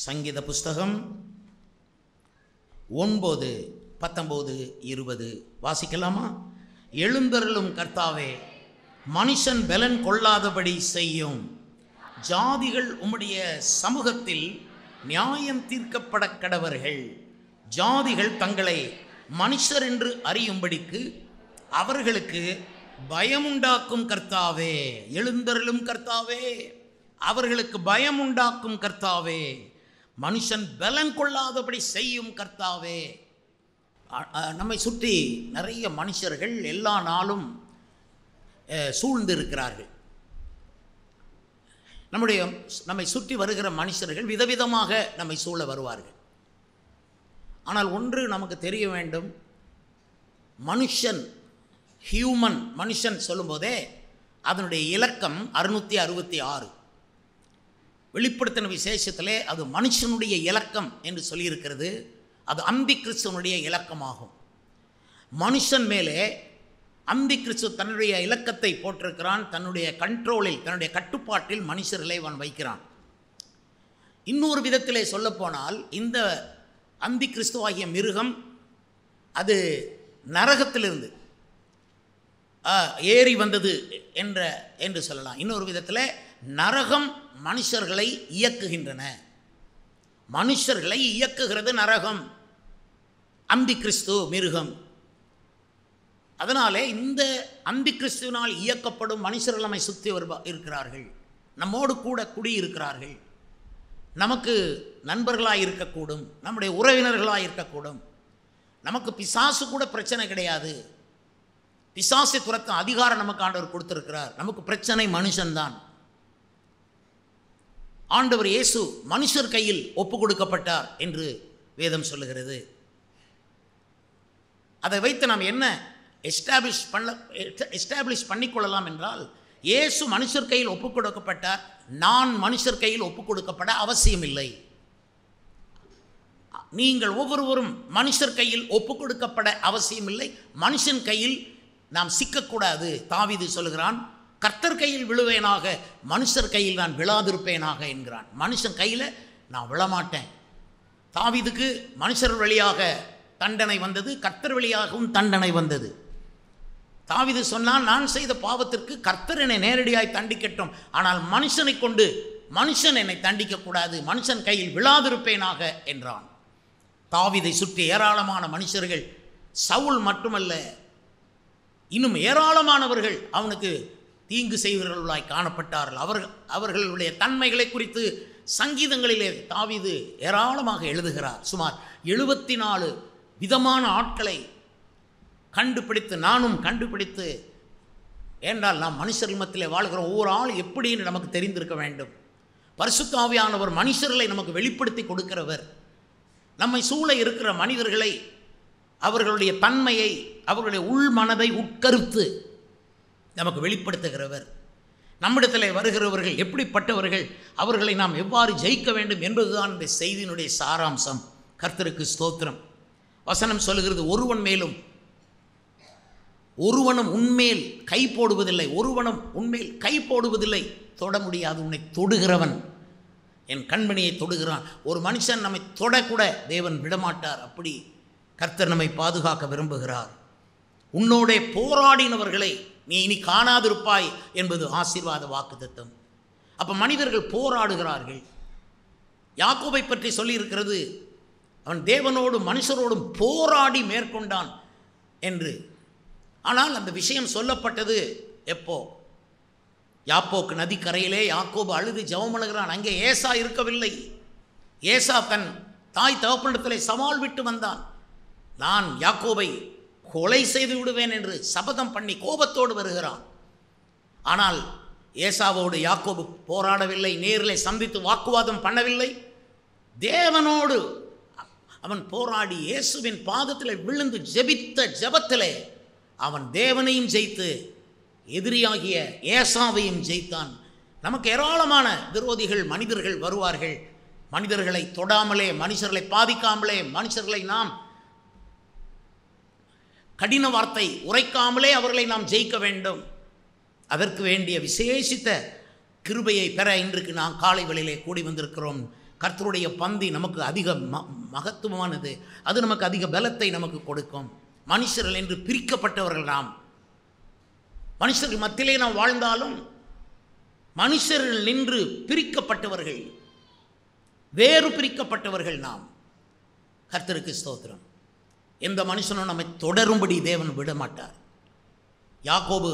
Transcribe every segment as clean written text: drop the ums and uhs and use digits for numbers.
சங்கீத புஸ்தகம் 9, 19, 20 வாசிக்கலாமா? எழுந்தருளும் கர்த்தாவே, மனுஷன் பலன் கொள்ளாதபடி செய்யும். ஜாதிகள் உம்முடைய சமூகத்தில் நியாயம் தீர்க்கப்பட கடவர்கள். ஜாதிகள் தங்களை மனுஷர் என்று அறியும்படிக்கு அவர்களுக்கு பயமுண்டாக்கும் கர்த்தாவே. எழுந்தருளும் கர்த்தாவே, அவர்களுக்கு பயமுண்டாக்கும் கர்த்தாவே. மனுஷன் பலன் கொள்ளாதபடி செய்யும் கர்த்தாவே. நம்மை சுற்றி நிறைய மனுஷர்கள் எல்லா நாளும் சூழ்ந்து இருக்கிறார்கள். நம்மை சுற்றி வருகிற மனுஷர்கள் விதவிதமாக நம்மை சூழ வருவார்கள். ஆனால் ஒன்று நமக்கு தெரிய வேண்டும், மனுஷன் சொல்லும்போதே அதனுடைய இலக்கம் 666. வெளிப்படுத்தின விசேஷத்திலே அது மனுஷனுடைய இலக்கம் என்று சொல்லியிருக்கிறது. அது அந்தி கிறிஸ்துவனுடைய இலக்கமாகும். மனுஷன் மேலே அந்தி கிறிஸ்து தன்னுடைய இலக்கத்தை போட்டிருக்கிறான். தன்னுடைய கண்ட்ரோலில், தன்னுடைய கட்டுப்பாட்டில் மனுஷர்களை அவன் வைக்கிறான். இன்னொரு விதத்திலே சொல்லப்போனால் இந்த அந்தி கிறிஸ்துவாகிய மிருகம் அது நரகத்திலிருந்து ஏறி வந்தது என்று சொல்லலாம். இன்னொரு விதத்தில் நரகம் மனுஷர்களை இயக்குகின்றன. மனுஷர்களை இயக்குகிறது நரகம், அந்தி கிறிஸ்து மிருகம். அதனாலே இந்த அந்தி கிறிஸ்துவினால் இயக்கப்படும் மனுஷர்கள் நம்மை சுற்றி இருக்கிறார்கள். நம்மோடு கூட குடியிருக்கிறார்கள். நமக்கு நண்பர்களாக இருக்கக்கூடும், நம்முடைய உறவினர்களாக இருக்கக்கூடும். நமக்கு பிசாசு கூட பிரச்சனை கிடையாது. பிசாசை துரத்த அதிகாரம் நமக்கு ஆண்டவர் கொடுத்திருக்கிறார். நமக்கு பிரச்சனை மனுஷன்தான். ஆண்டவர் இயேசு மனுஷர் கையில் ஒப்பு கொடுக்கப்பட்டார் என்று வேதம் சொல்லுகிறது. அதை வைத்து நாம் என்ன எஸ்டாப்ளிஷ் பண்ணிக்கொள்ளலாம் என்றால், இயேசு மனுஷர் கையில் ஒப்பு கொடுக்கப்பட்டார், நான் மனுஷர் கையில் ஒப்பு கொடுக்கப்பட அவசியமில்லை. நீங்கள் ஒவ்வொருவரும் மனுஷர் கையில் ஒப்பு கொடுக்கப்பட அவசியமில்லை. மனுஷன் கையில் நாம் சிக்கக்கூடாது. தாவீது சொல்லுகிறான், கர்த்தர் கையில் விழுவேனாக, மனுஷர் கையில் நான் விழாதிருப்பேனாக என்கிறான். மனுஷன் கையில் நான் விழமாட்டேன். தாவீதுக்கு மனுஷர் வழியாக தண்டனை வந்தது, கர்த்தர் வழியாகவும் தண்டனை வந்தது. தாவீது சொன்னான், நான் செய்த பாவத்திற்கு கர்த்தர் என்னை நேரடியாய் தண்டிக்கட்டும், ஆனால் மனுஷனை கொண்டு மனுஷன் என்னை தண்டிக்கக்கூடாது, மனுஷன் கையில் விழாதிருப்பேனாக என்றான். தாவீதை சுற்றி ஏராளமான மனுஷர்கள், சவுல் மட்டுமல்ல இன்னும் ஏராளமானவர்கள் அவனுக்கு தீங்கு செய்கிறவர்களாய் காணப்பட்டார்கள். அவர்களுடைய தன்மைகளை குறித்து சங்கீதங்களிலே தாவீது ஏராளமாக எழுதுகிறார். சுமார் 74 விதமான ஆட்களை கண்டுபிடித்து, நானும் கண்டுபிடித்து, ஏனென்றால் நாம் மனுஷர்கள் மத்தியிலே வாழ்கிற ஒவ்வொரு ஆள் எப்படின்னு நமக்கு தெரிந்திருக்க வேண்டும். பரிசுத்த ஆவியானவர் மனுஷர்களை நமக்கு வெளிப்படுத்தி கொடுக்கிறவர். நம்மை சூழ இருக்கிற மனிதர்களை, அவர்களுடைய தன்மையை, அவர்களுடைய உள் மனதை உட்கருத்து நமக்கு வெளிப்படுத்துகிறவர். நம்மிடத்தில் வருகிறவர்கள் எப்படிப்பட்டவர்கள், அவர்களை நாம் எவ்வாறு ஜெயிக்க வேண்டும் என்பதுதான் இந்த செய்தியினுடைய சாராம்சம். கர்த்தருக்கு ஸ்தோத்திரம். வசனம் சொல்லுகிறது, ஒருவனும் உன்மேல் கை போடுவதில்லை, ஒருவனும் உன்மேல் கை போடுவதில்லை, தொட முடியாது. உன்னை தொடுகிறவன் என் கண்மணியை தொடுகிறான். ஒரு மனுஷன் நம்மை தொடக்கூட தேவன் விடமாட்டார். அப்படி கர்த்தர் நம்மை பாதுகாக்க விரும்புகிறார். உன்னோடே போராடினவர்களை நீ இனி காணாதிருப்பாய் என்பது ஆசீர்வாத வாக்குத்தத்தம். அப்போ மனிதர்கள் போராடுகிறார்கள். யாக்கோபை பற்றி சொல்லியிருக்கிறது, அவன் தேவனோடும் மனுஷரோடும் போராடி மேற்கொண்டான் என்று. ஆனால் அந்த விஷயம் சொல்லப்பட்டது எப்போ? யாப்போக்கு நதிக்கரையிலே யாக்கோபு அழுது ஜெபம் பண்ணுகிறான். அங்கே ஏசா இருக்கவில்லை. ஏசா தன் தாய் தகப்பனிடத்திலே சவால் விட்டு வந்தான். நான் யாக்கோபை கொலை செய்து விடுவேன் என்று சபதம் பண்ணி கோபத்தோடு வருகிறான். ஆனால் ஏசாவோடு யாக்கோபு போராடவில்லை, நேரில் சந்தித்து வாக்குவாதம் பண்ணவில்லை. தேவனோடு அவன் போராடி இயேசுவின் பாதத்தில் விழுந்து ஜெபித்த ஜெபத்திலே அவன் தேவனையும் ஜெயித்து எதிரியாகிய ஏசாவையும் ஜெயித்தான். நமக்கு ஏராளமான விரோதிகள், மனிதர்கள் வருவார்கள். மனிதர்களை தொடாமலே, மனுஷர்களை பாதிக்காமலே, மனுஷர்களை நாம் கடின வார்த்தை உரைக்காமலே அவர்களை நாம் ஜெயிக்க வேண்டும். அதற்கு வேண்டிய விசேஷித்த கிருபையை பெற இன்றைக்கு நாம் காலை வேளையிலே கூடி வந்திருக்கிறோம். கர்த்தருடைய பந்தி நமக்கு அதிக மகத்துவமானது. அது நமக்கு அதிக பலத்தை நமக்கு கொடுக்கும். மனுஷர்கள் என்று பிரிக்கப்பட்டவர்கள் நாம். மனுஷர்கள் மத்தியிலே நாம் வாழ்ந்தாலும் மனுஷர்கள் நின்று பிரிக்கப்பட்டவர்கள், வேறு பிரிக்கப்பட்டவர்கள் நாம். கர்த்தருக்கு ஸ்தோத்திரம். எந்த மனுஷனும் நம்மை தொடரும்படி தேவன் விட மாட்டார். யாக்கோபு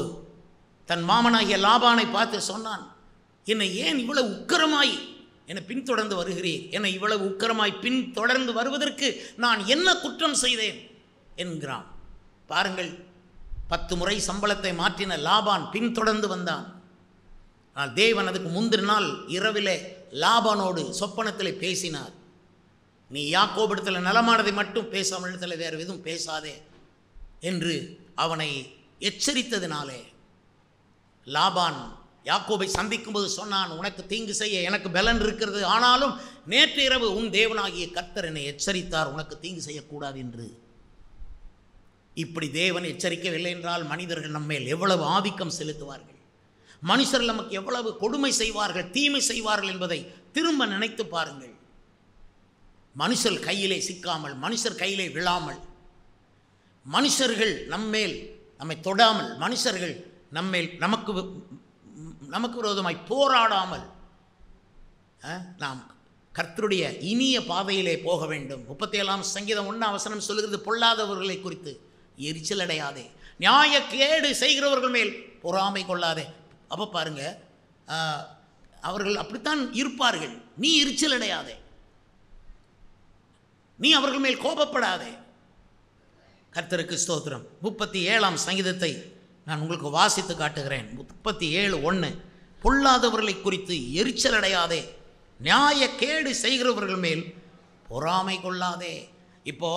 தன் மாமனாகிய லாபானை பார்த்து சொன்னான், என்னை ஏன் இவ்வளவு உக்கிரமாய் என்னை பின்தொடர்ந்து வருகிறீர்? என்னை இவ்வளவு உக்கிரமாய் பின்தொடர்ந்து வருவதற்கு நான் என்ன குற்றம் செய்தேன் என்கிறான். பாருங்கள், 10 முறை சம்பளத்தை மாற்றின லாபான் பின்தொடர்ந்து வந்தான். ஆனால் தேவன் அதுக்கு முந்தின நாள் இரவிலே லாபானோடு சொப்பனத்தில் பேசினார். நீ யாக்கோபிடத்தில் நலமானதை மட்டும் பேசாமல் இடத்துல வேறு எதுவும் பேசாதே என்று அவனை எச்சரித்ததினாலே லாபான் யாக்கோபை சந்திக்கும்போது சொன்னான், உனக்கு தீங்கு செய்ய எனக்கு பலன் இருக்கிறது, ஆனாலும் நேற்று இரவு உன் தேவனாகிய கர்த்தர் என்னை எச்சரித்தார் உனக்கு தீங்கு செய்யக்கூடாது என்று. இப்படி தேவன் எச்சரிக்கவில்லை என்றால் மனிதர்கள் நம்மேல் எவ்வளவு ஆதிக்கம் செலுத்துவார்கள், மனுஷர்கள் நமக்கு எவ்வளவு கொடுமை செய்வார்கள், தீமை செய்வார்கள் என்பதை திரும்ப நினைத்து பாருங்கள். மனுஷர் கையிலே சிக்காமல், மனுஷர் கையிலே விழாமல், மனுஷர்கள் நம்மை தொடாமல், மனுஷர்கள் நமக்கு விரோதமாய் போராடாமல் நாம் கர்த்தருடைய இனிய பாதையிலே போக வேண்டும். 37ஆம் சங்கீதம் 1ஆம் வசனம் சொல்லுகிறது, பொல்லாதவர்களை குறித்து எரிச்சல் அடையாதே, நியாயக்கேடு செய்கிறவர்கள் மேல் பொறாமை கொள்ளாதே. அப்போ பாருங்க, அவர்கள் அப்படித்தான் இருப்பார்கள். நீ எரிச்சல் அடையாதே, நீ அவர்கள் மேல் கோபப்படாதே. கர்த்தருக்கு ஸ்தோத்திரம். 37ஆம் சங்கீதத்தை நான் உங்களுக்கு வாசித்து காட்டுகிறேன். 37:1, பொல்லாதவர்களை குறித்து எரிச்சல் அடையாதே, நியாயக்கேடு செய்கிறவர்கள் மேல் பொறாமை கொள்ளாதே. இப்போ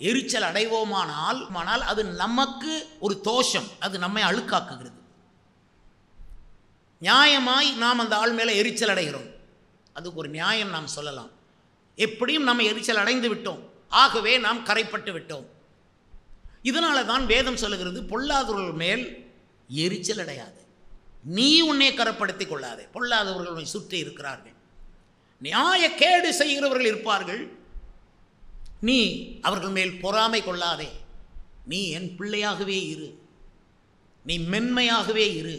எரிச்சல் அடைவோமானால் அது நமக்கு ஒரு தோஷம், அது நம்மை அழுக்காக்குகிறது. நியாயமாய் நாம் அந்த ஆள் மேலே எரிச்சல் அடைகிறோம், அதுக்கு ஒரு நியாயம் நாம் சொல்லலாம். எப்படியும் நம்ம எரிச்சல் அடைந்து விட்டோம், ஆகவே நாம் கரைப்பட்டு விட்டோம். இதனால தான் வேதம் சொல்லுகிறது, பொல்லாதவர்கள் மேல் எரிச்சல் அடையாது, நீ உன்னை கரப்படுத்திக் கொள்ளாதே. பொல்லாதவர்கள் சுற்றி இருக்கிறார்கள், நியாயக்கேடு செய்கிறவர்கள் இருப்பார்கள், நீ அவர்கள் மேல் பொறாமை கொள்ளாதே. நீ என் பிள்ளையாகவே இரு, நீ மென்மையாகவே இரு,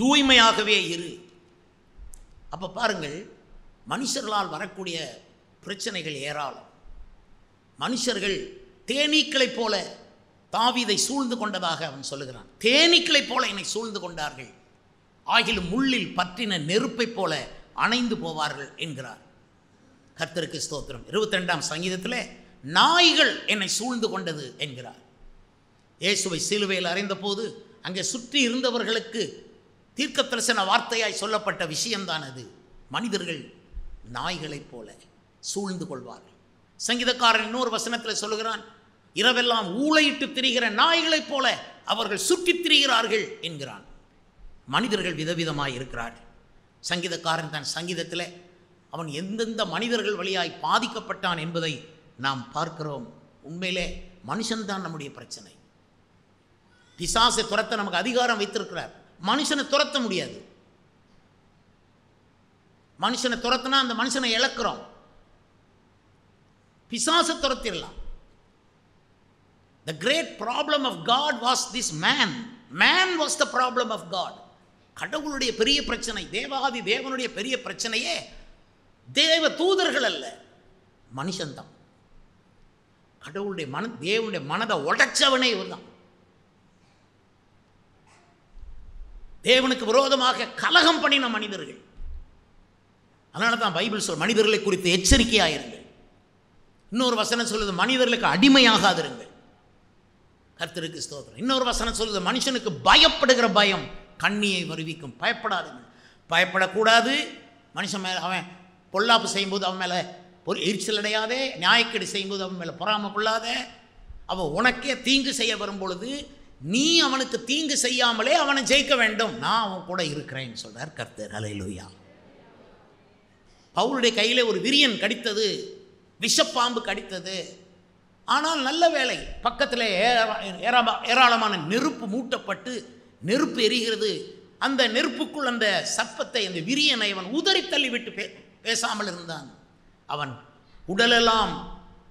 தூய்மையாகவே இரு. அப்போ பாருங்கள், மனுஷர்களால் வரக்கூடிய பிரச்சனைகள் ஏராளம். மனுஷர்கள் தேனீக்களைப் போல தாவீதை சூழ்ந்து கொண்டதாக அவன் சொல்லுகிறான். தேனீக்களைப் போல என்னை சூழ்ந்து கொண்டார்கள், ஆகிலும் முள்ளில் பற்றின நெருப்பைப் போல அணைந்து போவார்கள் என்கிறார். கர்த்தருக்கு ஸ்தோத்திரம். 22ஆம் சங்கீதத்தில் நாய்கள் என்னை சூழ்ந்து கொண்டது என்கிறார். இயேசுவை சிலுவையில் அறைந்த போது அங்கே சுற்றி இருந்தவர்களுக்கு தீர்க்க தரிசன வார்த்தையாய் சொல்லப்பட்ட விஷயம்தான் அது. மனிதர்கள் நாய்களைப் போல சூழ்ந்து கொள்வார்கள். சங்கீதக்காரன் இன்னொரு வசனத்தில் சொல்லுகிறான், இரவெல்லாம் ஊளையிட்டு திரிகிற நாய்களைப் போல அவர்கள் சுற்றித் திரிகிறார்கள் என்கிறான். மனிதர்கள் விதவிதமாய் இருக்கிறார்கள். சங்கீதக்காரன் தன் சங்கீதத்தில் அவன் எந்தெந்த மனிதர்கள் வழியாய் பாதிக்கப்பட்டான் என்பதை நாம் பார்க்கிறோம். உண்மையிலே மனுஷன்தான் நம்முடைய பிரச்சனை. பிசாசை துரத்த நமக்கு அதிகாரம் வைத்திருக்கிறார், மனுஷனை துரத்த முடியாது. மனுஷனை துரத்தினா அந்த மனுஷனை இழக்கிறோம். பிசாசை துரத்திடலாம். The great problem of God was this man. Man was the problem of God. கடவுளுடைய பெரிய பிரச்சனை, தேவாதி தேவனுடைய பெரிய பிரச்சனையே தேவ தூதர்கள் அல்ல, மனுஷன்தான். கடவுளுடைய தேவனுடைய மனதை உடைச்சவனே இவர்தான். தேவனுக்கு விரோதமாக கலகம் பண்ணின மனிதர்கள். அதனால தான் பைபிள் சொல் மனிதர்களை குறித்து எச்சரிக்கையாயிருங்கள். இன்னொரு வசனம் சொல்லுது, மனிதர்களுக்கு அடிமையாகாதிருங்கள். கர்த்தருக்கு ஸ்தோத்திரம். இன்னொரு வசனம் சொல்லுது, மனுஷனுக்கு பயப்படுகிற பயம் கண்ணியை வருவிக்கும். பயப்படாதுங்கள், பயப்படக்கூடாது. மனுஷன் மேலே அவன் பொல்லாப்பு செய்யும்போது அவன் மேலே ஒரு எரிச்சல் அடையாதே, நியாயக்கேடு செய்யும்போது அவன் மேலே பொறாமை கொள்ளாதே. அவன் உனக்கே தீங்கு செய்ய வரும்பொழுது நீ அவனுக்கு தீங்கு செய்யாமலே அவனை ஜெயிக்க வேண்டும். நான் அவன் கூட இருக்கிறேன்னு சொல்றார் கர்த்தர். ஹல்லேலூயா. பவுலுடைய கையிலே ஒரு விரியன் கடித்தது, விஷப்பாம்பு கடித்தது. ஆனால் நல்ல வேளை, பக்கத்தில் ஏராளமான நெருப்பு மூட்டப்பட்டு நெருப்பு எரிகிறது. அந்த நெருப்புக்குள் அந்த சர்ப்பத்தை, அந்த விரியனை அவன் உதறி தள்ளிவிட்டு பேசாமல் இருந்தான். அவன் உடலெல்லாம்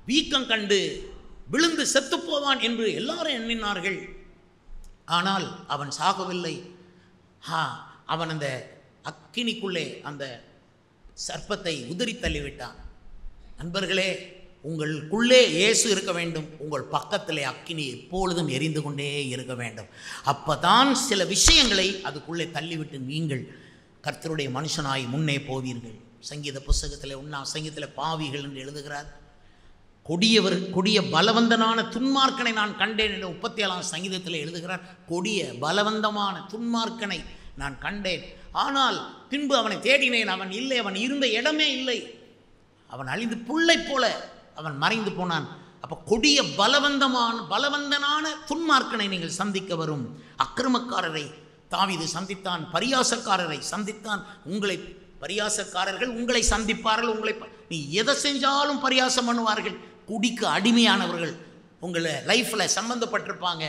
வீக்கம் கண்டு விழுந்து செத்துப்போவான் என்று எல்லாரும் எண்ணினார்கள். ஆனால் அவன் சாகவில்லை. அவன் அந்த அக்கினிக்குள்ளே அந்த சர்ப்பத்தை உதிரி தள்ளிவிட்டான். நண்பர்களே, உங்களுக்குள்ளே இயேசு இருக்க வேண்டும். உங்கள் பக்கத்திலே அக்கினி எப்பொழுதும் எரிந்து கொண்டே இருக்க வேண்டும். அப்பதான் சில விஷயங்களை அதுக்குள்ளே தள்ளிவிட்டு நீங்கள் கர்த்தருடைய மனுஷனாய் முன்னே போவீர்கள். சங்கீத புஸ்தகத்தில் 1 சங்கீதத்தில் பாவிகள் என்று எழுதுகிறார். கொடிய பலவந்தனான துன்மார்க்கனை நான் கண்டேன் என்று 37 சங்கீதத்தில் எழுதுகிறார். கொடிய பலவந்தமான துன்மார்க்கனை நான் கண்டேன், ஆனால் பின்பு அவனை தேடினேன், அவன் இல்லை, அவன் இருந்த இடமே இல்லை, அவன் அழிந்து புல்லை போல அவன் மறைந்து போனான். அப்போ கொடிய பலவந்தனான துன்மார்க்கனை நீங்கள் சந்திக்க வரும். அக்கிரமக்காரரை தாவீது சந்தித்தான், பரியாசக்காரரை சந்தித்தான். பரியாசக்காரர்கள் உங்களை சந்திப்பார்கள். நீ எதை செஞ்சாலும் பரியாசம் பண்ணுவார்கள். குடிக்கு அடிமையானவர்கள் உங்களை லைஃப்பில் சம்பந்தப்பட்டிருப்பாங்க.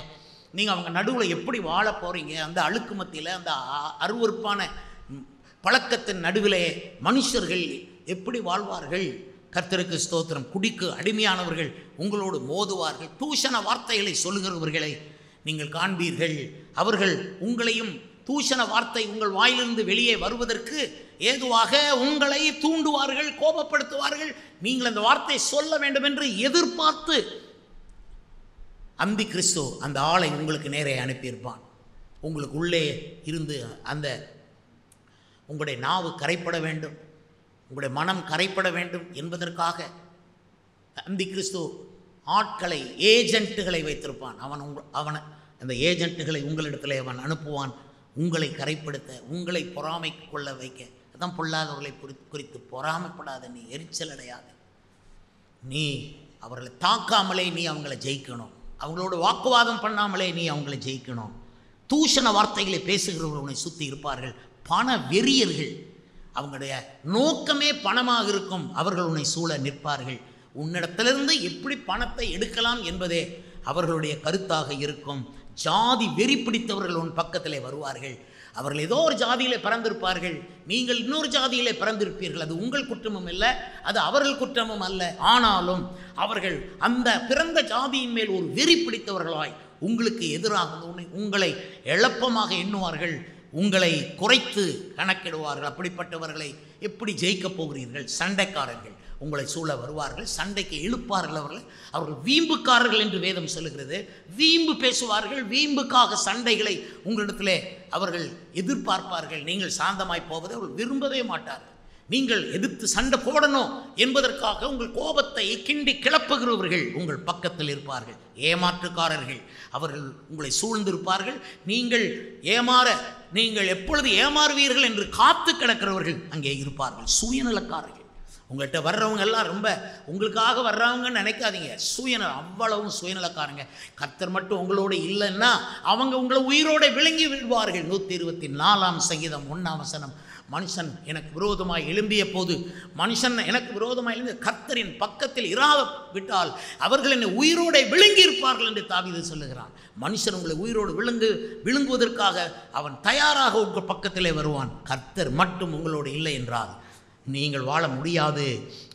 நீங்கள் அவங்க நடுவில் எப்படி வாழ போகிறீங்க, அந்த அழுக்கு மத்தியில், அந்த அருவருப்பான பழக்கத்தின் நடுவிலே மனுஷர்கள் எப்படி வாழ்வார்கள்? கர்த்தருக்கு ஸ்தோத்திரம். குடிக்கு அடிமையானவர்கள் உங்களோடு மோதுவார்கள். தூஷண வார்த்தைகளை சொல்லுகிறவர்களை நீங்கள் காண்பீர்கள். அவர்கள் உங்களையும் தூஷண வார்த்தை உங்கள் வாயிலிருந்து வெளியே வருவதற்கு ஏதுவாக உங்களை தூண்டுவார்கள், கோபப்படுத்துவார்கள். நீங்கள் அந்த வார்த்தை சொல்ல வேண்டும் என்று எதிர்பார்த்து அந்தி கிறிஸ்து அந்த ஆளை உங்களுக்கு நேரே அனுப்பியிருப்பான். உங்களுக்கு உள்ளே இருந்து அந்த உங்களுடைய நாவு கரைப்பட வேண்டும், உங்களுடைய மனம் கரைப்பட வேண்டும் என்பதற்காக அந்தி கிறிஸ்து ஆட்களை, ஏஜென்ட்டுகளை வைத்திருப்பான். அவன் அந்த ஏஜென்ட்டுகளை உங்களிடத்தில் அவன் அனுப்புவான், உங்களை கரைப்படுத்த, உங்களை பொறாமை கொள்ள வைக்க. அதான் பொல்லாதவர்களை குறித்து பொறாமைப்படாத, நீ எரிச்சல் அடையாத, நீ அவர்களை தாக்காமலே நீ அவங்களை ஜெயிக்கணும், அவங்களோட வாக்குவாதம் பண்ணாமலே நீ அவங்களை ஜெயிக்கணும். தூஷண வார்த்தைகளை பேசுகிறவர்கள் உன்னை சுற்றி இருப்பார்கள். பண வெறியர்கள், அவங்களுடைய நோக்கமே பணமாக இருக்கும், அவர்கள் உன்னை சூழ நிற்பார்கள். உன்னிடத்திலிருந்து எப்படி பணத்தை எடுக்கலாம் என்பதே அவர்களுடைய கருத்தாக இருக்கும். ஜாதி வெறி பிடித்தவர்கள் உன் பக்கத்திலே வருவார்கள். அவர்கள் ஏதோ ஒரு ஜாதியிலே பிறந்திருப்பார்கள், நீங்கள் இன்னொரு ஜாதியிலே பிறந்திருப்பீர்கள். அது உங்கள் குற்றமும் இல்லை, அது அவர்கள் குற்றமும் அல்ல. ஆனாலும் அவர்கள் அந்த பிறந்த ஜாதியின் மேல் ஒரு வெறி பிடித்தவர்களாய் உங்களுக்கு எதிராக உங்களை எளப்பமாக எண்ணுவார்கள், உங்களை குறைத்து கணக்கிடுவார்கள். அப்படிப்பட்டவர்களை எப்படி ஜெயிக்கப் போகிறீர்கள்? சண்டைக்காரர்கள் உங்களை சூழ வருவார்கள், சண்டைக்கு இழுப்பார்கள். அவர்கள் வீம்புக்காரர்கள் என்று வேதம் சொல்லுகிறது. வீம்பு பேசுவார்கள், வீம்புக்காக சண்டைகளை உங்களிடத்திலே அவர்கள் எதிர்பார்ப்பார்கள். நீங்கள் சாந்தமாய் போவதை அவர்கள் விரும்பவே மாட்டார்கள். நீங்கள் எதிர்த்து சண்டை போடணும் என்பதற்காக உங்கள் கோபத்தை கிண்டி கிளப்புகிறவர்கள் உங்கள் பக்கத்தில் இருப்பார்கள். ஏமாற்றுக்காரர்கள் அவர்கள் உங்களை சூழ்ந்திருப்பார்கள். நீங்கள் எப்பொழுது ஏமாறுவீர்கள் என்று காத்து கிடக்கிறவர்கள் அங்கே இருப்பார்கள். சுயநலக்காரர்கள், உங்கள்கிட்ட வர்றவங்க எல்லாம் ரொம்ப உங்களுக்காக வர்றவங்கன்னு நினைக்காதீங்க. அவ்வளவும் சுயநலக்காரங்க. கர்த்தர் மட்டும் உங்களோட இல்லைன்னா அவங்க உங்களை உயிரோட விளங்கி விடுவார்கள். 124 சங்கீதம் 1 வசனம். மனுஷன் எனக்கு விரோதமாய் எழும்பிய போது, கர்த்தரின் பக்கத்தில் இராவிட்டால் அவர்கள் என்னை உயிரோட விழுங்கி இருப்பார்கள் என்று தாவீது சொல்லுகிறான். மனுஷன் உங்களை உயிரோடு விழுங்குவதற்காக அவன் தயாராக உங்கள் பக்கத்திலே வருவான். கர்த்தர் மட்டும் உங்களோடு இல்லை என்றால் நீங்கள் வாழ முடியாது.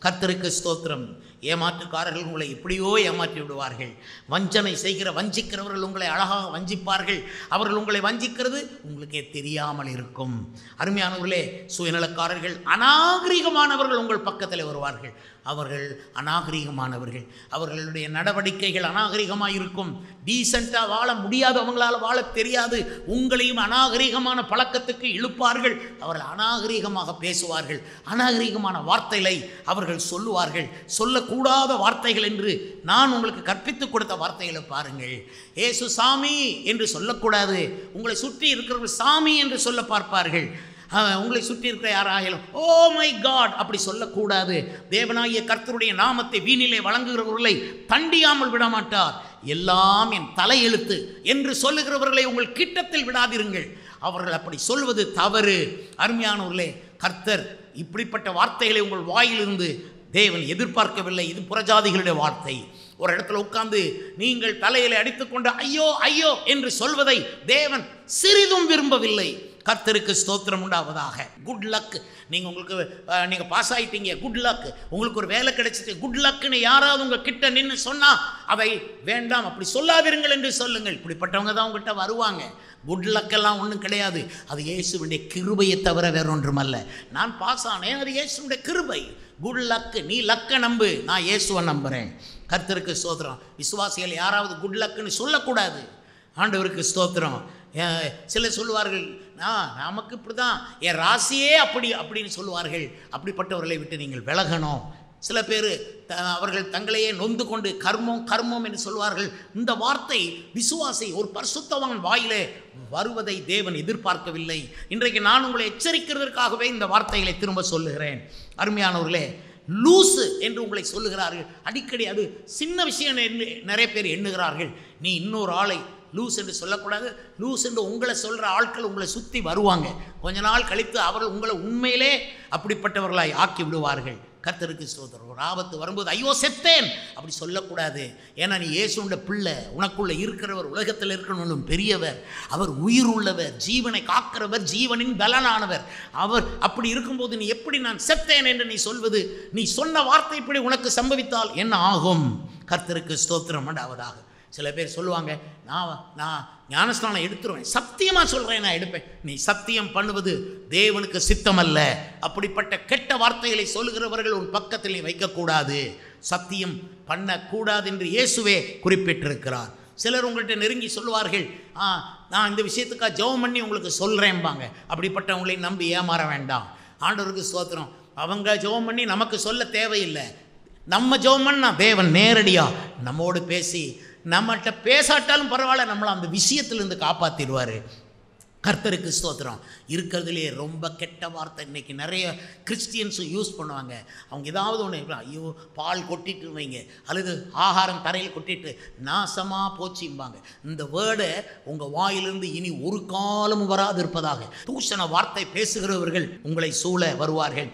கர்த்தருக்கு ஸ்தோத்திரம். ஏமாற்றுக்காரர்கள் உங்களை எப்படியோ ஏமாற்றி விடுவார்கள். வஞ்சிக்கிறவர்கள் உங்களை அழகாக வஞ்சிப்பார்கள். அவர்கள் உங்களை வஞ்சிக்கிறது உங்களுக்கே தெரியாமல் இருக்கும். அருமையானவர்களே, சுயநலக்காரர்கள், அநாகரிகமானவர்கள் உங்கள் பக்கத்தில் வருவார்கள். அவர்கள் அநாகரிகமானவர்கள், அவர்களுடைய நடவடிக்கைகள் அநாகரிகமாக இருக்கும். டீசெண்டாக வாழ முடியாது, அவங்களால் வாழ தெரியாது. உங்களையும் அநாகரிகமான பழக்கத்துக்கு இழுப்பார்கள். அவர்கள் அநாகரிகமாக பேசுவார்கள், அநாகரிகமான வார்த்தைகளை அவர்கள் சொல்லுவார்கள். சொல்லக்கூடாத வார்த்தைகள் என்று நான் உங்களுக்கு கற்பித்துக் கொடுத்த வார்த்தைகளை பாருங்கள். ஏசு சாமி என்று சொல்லக்கூடாது. உங்களை சுற்றி இருக்கிறவர்கள் சாமி என்று சொல்ல பார்ப்பார்கள். உங்களை சுற்றி இருக்கிற யாராயிலும் ஓ மை காட் அப்படி சொல்லக்கூடாது. தேவனாகிய கர்த்தருடைய நாமத்தை வீணிலே வழங்குகிறவர்களை தண்டியாமல் விடமாட்டார். எல்லாம் என் தலையெழுத்து என்று சொல்லுகிறவர்களை உங்கள் கிட்டத்தில் விடாதிருங்கள். அவர்கள் அப்படி சொல்வது தவறு. அருமையானவர்களே, கர்த்தர் இப்படிப்பட்ட வார்த்தைகளை உங்கள் வாயிலிருந்து தேவன் எதிர்பார்க்கவில்லை. இது புறஜாதிகளுடைய வார்த்தை. ஒரு இடத்துல உட்கார்ந்து நீங்கள் தலையில அடித்துக்கொண்டு ஐயோ ஐயோ என்று சொல்வதை தேவன் சிறிதும் விரும்பவில்லை. கர்த்தருக்கு ஸ்தோத்திரம் உண்டாவதாக. Good luck. நீங்கள் பாஸ் ஆகிட்டீங்க, குட் லக். உங்களுக்கு ஒரு வேலை கிடைச்சிட்டு குட் லக்குன்னு யாராவது உங்கள் கிட்ட நின்று சொன்னால் அவை வேண்டாம், அப்படி சொல்லாதிருங்கள் என்று சொல்லுங்கள். இப்படிப்பட்டவங்க தான் உங்கள்கிட்ட வருவாங்க. குட் லக்கெல்லாம் ஒன்றும் கிடையாது. அது இயேசுவினுடைய கிருபையை தவிர வேற ஒன்றுமல்ல. நான் பாஸ் ஆனேன், அது இயேசுவினுடைய கிருபை. Good luck. நீ லக்கை நம்பு, நான் இயேசுவை நம்புகிறேன். கர்த்தருக்கு ஸ்தோத்திரம். விசுவாசிகள் யாராவது குட் லக்குன்னு சொல்லக்கூடாது. ஆண்டவருக்கு ஸ்தோத்திரம். சிலர் சொல்லுவார்கள், நமக்கு இப்படி தான், என் ராசியே அப்படின்னு சொல்லுவார்கள். அப்படிப்பட்டவர்களை விட்டு நீங்கள் விலகணும். சில பேர் அவர்கள் தங்களையே நொந்து கொண்டு கர்மம் என்று சொல்வார்கள். இந்த வார்த்தை விசுவாசி ஒரு பரிசுத்தவான் வாயிலே வருவதை தேவன் எதிர்பார்க்கவில்லை. இன்றைக்கு நான் உங்களை எச்சரிக்கிறதற்காகவே இந்த வார்த்தைகளை திரும்ப சொல்லுகிறேன். அருமையானவர்களே, லூசு என்று உங்களை சொல்லுகிறார்கள் அடிக்கடி. அது சின்ன விஷயம் நிறைய பேர் எண்ணுகிறார்கள். நீ இன்னொரு ஆளை லூஸ் என்று சொல்லக்கூடாது. லூஸ் என்று உங்களை சொல்கிற ஆட்கள் உங்களை சுற்றி வருவாங்க. கொஞ்ச நாள் கழித்து அவர்கள் உங்களை உண்மையிலே அப்படிப்பட்டவர்களாய் ஆக்கி விடுவார்கள். கர்த்தருக்கு ஸ்தோத்திரம். ஒரு ஆபத்து வரும்போது ஐயோ செத்தேன் அப்படி சொல்லக்கூடாது. ஏன்னா நீ இயேசுவோட பிள்ளை. உனக்குள்ளே இருக்கிறவர் உலகத்தில் இருக்கணும் பெரியவர். அவர் உயிர் உள்ளவர், ஜீவனை காக்கிறவர், ஜீவனின் பலனானவர். அவர் அப்படி இருக்கும்போது நீ எப்படி நான் செத்தேன் என்று நீ சொல்வது? நீ சொன்ன வார்த்தை இப்படி உனக்கு சம்பவித்தால் என்ன ஆகும்? கர்த்தருக்கு ஸ்தோத்திரம் உண்டாவதாக. சில பேர் சொல்லுவாங்க, நான் ஞானஸ்நானம் எடுத்துருவேன், சத்தியமாக சொல்கிறேன், நான் எடுப்பேன். நீ சத்தியம் பண்ணுவது தேவனுக்கு சித்தம் அல்ல. அப்படிப்பட்ட கெட்ட வார்த்தைகளை சொல்லுகிறவர்கள் உன் பக்கத்தில் நீ வைக்கக்கூடாது. சத்தியம் பண்ணக்கூடாது என்று இயேசுவே குறிப்பிட்டிருக்கிறார். சிலர் உங்கள்கிட்ட நெருங்கி சொல்லுவார்கள், நான் இந்த விஷயத்துக்காக ஜெபம் பண்ணி உங்களுக்கு சொல்கிறேன்பாங்க. அப்படிப்பட்டவங்களை நம்பி ஏமாற வேண்டாம். ஆண்டவருக்கு ஸ்தோத்திரம். அவங்க ஜெபம் பண்ணி நமக்கு சொல்ல தேவையில்லை. நம்ம ஜெபம் பண்ணா தேவன் நேரடியாக நம்மோடு பேசி, நம்மகிட்ட பேசாட்டாலும் பரவாயில்ல, நம்மளை அந்த விஷயத்திலிருந்து காப்பாற்றிடுவார். கர்த்தருக்கு ஸ்தோத்திரம். இருக்கிறதுலே ரொம்ப கெட்ட வார்த்தை இன்றைக்கி நிறைய கிறிஸ்டியன்ஸு யூஸ் பண்ணுவாங்க. அவங்க ஏதாவது ஒன்று, ஐயோ பால் கொட்டிட்டு வைங்க, அல்லது ஆகாரம் தரையில் கொட்டிட்டு நாசமாக போச்சும்பாங்க. இந்த வேர்டை உங்கள் வாயிலிருந்து இனி ஒரு காலமும் வராது இருப்பதாக. தூஷண வார்த்தை பேசுகிறவர்கள் உங்களை சூழ வருவார்கள்.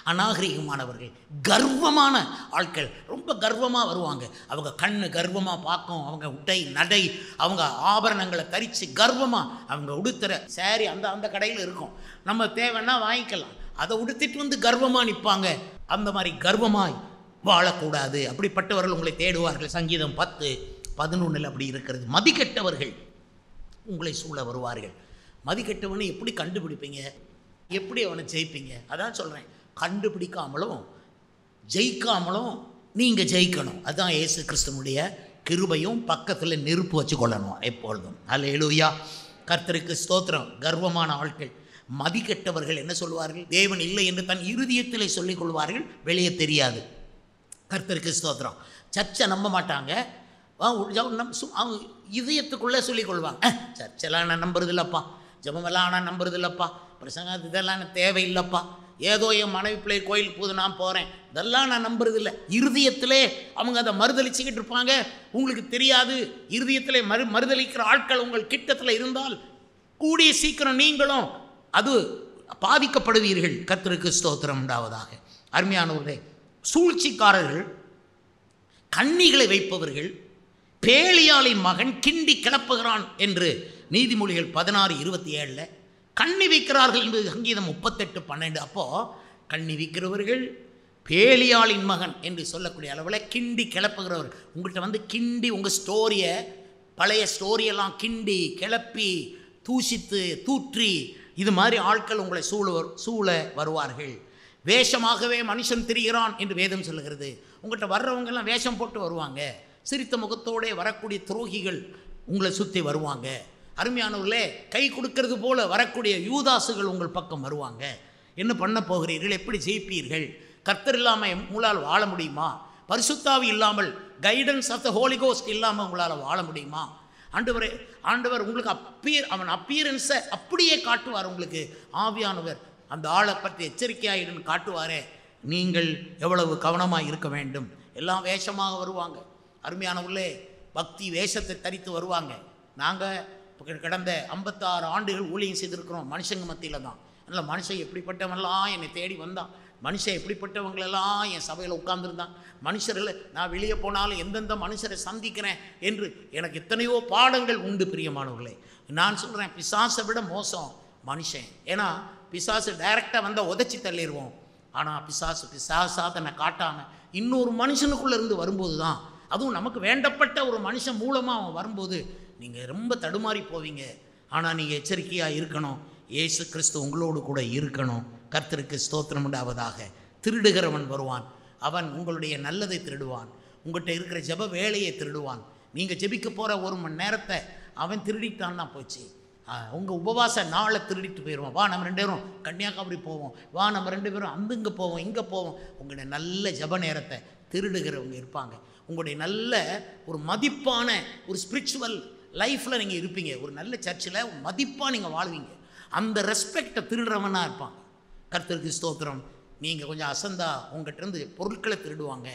அநாகரிகமானவர்கள், கர்வமான ஆட்கள், ரொம்ப கர்வமாக வருவாங்க. அவங்க கண்ணு கர்வமாக பார்க்கும், அவங்க உடை நடை, அவங்க ஆபரணங்களை தரித்து கர்வமாக, அவங்க உடுத்துற சாரி அந்த கடையில் இருக்கும், நம்ம தேவைன்னா வாங்கிக்கலாம், அதை உடுத்திட்டு வந்து கர்வமாக நிற்பாங்க. அந்த மாதிரி கர்வமாய் வாழக்கூடாது. அப்படிப்பட்டவர்கள் உங்களை தேடுவார்கள். சங்கீதம் 10:11 அப்படி இருக்கிறது. மதிக்கெட்டவர்கள் உங்களை சூழ வருவார்கள். மதிக்கெட்டவனை எப்படி கண்டுபிடிப்பீங்க? எப்படி அவனை ஜெயிப்பீங்க? அதான் சொல்கிறேன், கண்டுபிடிக்காமலும் ஜெயிக்காமலும் நீங்கள் ஜெயிக்கணும். அதுதான் இயேசு கிறிஸ்துவனுடைய கிருபையும். பக்கத்தில் நெருப்பு வச்சு கொள்ளணும் எப்பொழுதும். அல்லேலூயா. கர்த்தருக்கு ஸ்தோத்திரம். கர்வமான ஆட்கள், மதிக்கெட்டவர்கள் என்ன சொல்வார்கள்? தேவன் இல்லை என்று தன் இருதயத்திலே சொல்லிக் கொள்வார்கள், வெளியே தெரியாது. கர்த்தருக்கு ஸ்தோத்திரம். சர்ச்சை நம்ப மாட்டாங்க, இதயத்துக்குள்ளே சொல்லிக் கொள்வாங்க, சர்ச்செல்லாம் நான் நம்புறது இல்லைப்பா, ஜபமெல்லாம் நான் நம்புறது இல்லைப்பா, பிரசங்க இதெல்லாம் தேவையில்லைப்பா, ஏதோ என் மனைவி பிள்ளை கோயிலுக்கு போது நான் போகிறேன், இதெல்லாம் நான் நம்புறதில்லை. இருதயத்திலே அவங்க அதை மறுதளிச்சுக்கிட்டு இருப்பாங்க. உங்களுக்கு தெரியாது. இருதயத்திலே மறுதளிக்கிற ஆட்கள் உங்கள் கிட்டத்தில் இருந்தால் கூடிய சீக்கிரம் நீங்களும் அது பாதிக்கப்படுவீர்கள். கர்த்தருக்கு ஸ்தோத்திரம் உண்டாவதாக. அருமையானவர்களே, சூழ்ச்சிக்காரர்கள், கண்ணிகளை வைப்பவர்கள், பேலியாளின் மகன் கிண்டி கிளப்புகிறான் என்று நீதிமொழிகள் 16:27 கண்ணி வைக்கிறார்கள் என்பது சங்கீதம் 38:12. அப்போது கண்ணி வைக்கிறவர்கள், பேலியாளின் மகன் என்று சொல்லக்கூடிய அளவில் கிண்டி கிளப்புகிறவர். உங்கள்கிட்ட வந்து கிண்டி உங்கள் ஸ்டோரியை, பழைய ஸ்டோரியெல்லாம் கிண்டி கிளப்பி தூசித்து தூற்றி, இது மாதிரி ஆட்கள் உங்களை சூழ வருவார்கள். வேஷமாகவே மனுஷன் திரிகிறான் என்று வேதம் சொல்லுகிறது. உங்கள்கிட்ட வர்றவங்கெல்லாம் வேஷம் போட்டு வருவாங்க. சிரித்த முகத்தோடு வரக்கூடிய துரோகிகள் உங்களை சுற்றி வருவாங்க. அருமையானவர்களே, கை கொடுக்கறது போல வரக்கூடிய யூதாசுகள் உங்கள் பக்கம் வருவாங்க. என்ன பண்ண போகிறீர்கள்? எப்படி ஜெயிப்பீர்கள்? கர்த்தர் இல்லாமல் உங்களால் வாழ முடியுமா? பரிசுத்தாவி இல்லாமல், guidance of the holy ghost இல்லாமல் உங்களால் வாழ முடியுமா? ஆண்டவர் உங்களுக்கு அவன் அப்பியரன்ஸை அப்படியே காட்டுவார். உங்களுக்கு ஆவியானவர் அந்த ஆளை பற்றி எச்சரிக்கையாயிடுன்னு காட்டுவாரே. நீங்கள் எவ்வளவு கவனமாக இருக்க வேண்டும். எல்லாம் வேஷமாக வருவாங்க. அருமையானவர்களே, பக்தி வேஷத்தை தரித்து வருவாங்க. நாங்கள் கடந்த 56 ஆண்டுகள் ஊழியம் செய்திருக்கிறோம் மனுஷங்க மத்தியில் தான். அதனால் மனுஷன் எப்படிப்பட்டவங்களாம் என்னை தேடி வந்தான், மனுஷன் எப்படிப்பட்டவங்களெல்லாம் என் சபையில் உட்கார்ந்துருந்தான், மனுஷர்களை நான் வெளியே போனாலும் எந்தெந்த மனுஷரை சந்திக்கிறேன் என்று எனக்கு எத்தனையோ பாடங்கள் உண்டு. பிரியமானவர்களே, நான் சொல்கிறேன், பிசாசை விட மோசம் மனுஷன். ஏன்னா பிசாசு டைரெக்டாக வந்தால் உதச்சி தள்ளிடுவோம். ஆனால் பிசாசா தன்னை காட்டாமல் இன்னொரு மனுஷனுக்குள்ளே இருந்து வரும்போது தான், அதுவும் நமக்கு வேண்டப்பட்ட ஒரு மனுஷன் மூலமாக அவன் வரும்போது நீங்கள் ரொம்ப தடுமாறி போவீங்க. ஆனால் நீங்கள் எச்சரிக்கையாக இருக்கணும். இயேசு கிறிஸ்து உங்களோடு கூட இருக்கணும். கர்த்தருக்கு ஸ்தோத்திரம் உண்டாவதாக. திருடுகிறவன் வருவான், அவன் உங்களுடைய நல்லதை திருடுவான், உங்கள்கிட்ட இருக்கிற ஜெப வேலையை திருடுவான். நீங்கள் ஜெபிக்க போகிற 1 மணி நேரத்தை அவன் திருடிட்டான்னா போச்சு. உங்கள் உபவாச நாளை திருடிட்டு போயிடுவான். வா நம்ம 2 பேரும் கன்னியாகுமரி போவோம், வா நம்ம 2 பேரும் அங்கே போவோம், இங்கே போவோம். உங்களுடைய நல்ல ஜெப நேரத்தை திருடுகிறவங்க இருப்பாங்க. உங்களுடைய நல்ல ஒரு மதிப்பான ஒரு ஸ்பிரிச்சுவல் லைஃப்பில் நீங்கள் இருப்பீங்க. ஒரு நல்ல சர்ச்சில் மதிப்பாக நீங்கள் வாழ்வீங்க. அந்த ரெஸ்பெக்டை திருடுறவனாக இருப்பாங்க. கர்த்தருக்கு ஸ்தோத்திரம். நீங்கள் கொஞ்சம் அசந்தா உங்கள்கிட்டருந்து பொருட்களை திருடுவாங்க.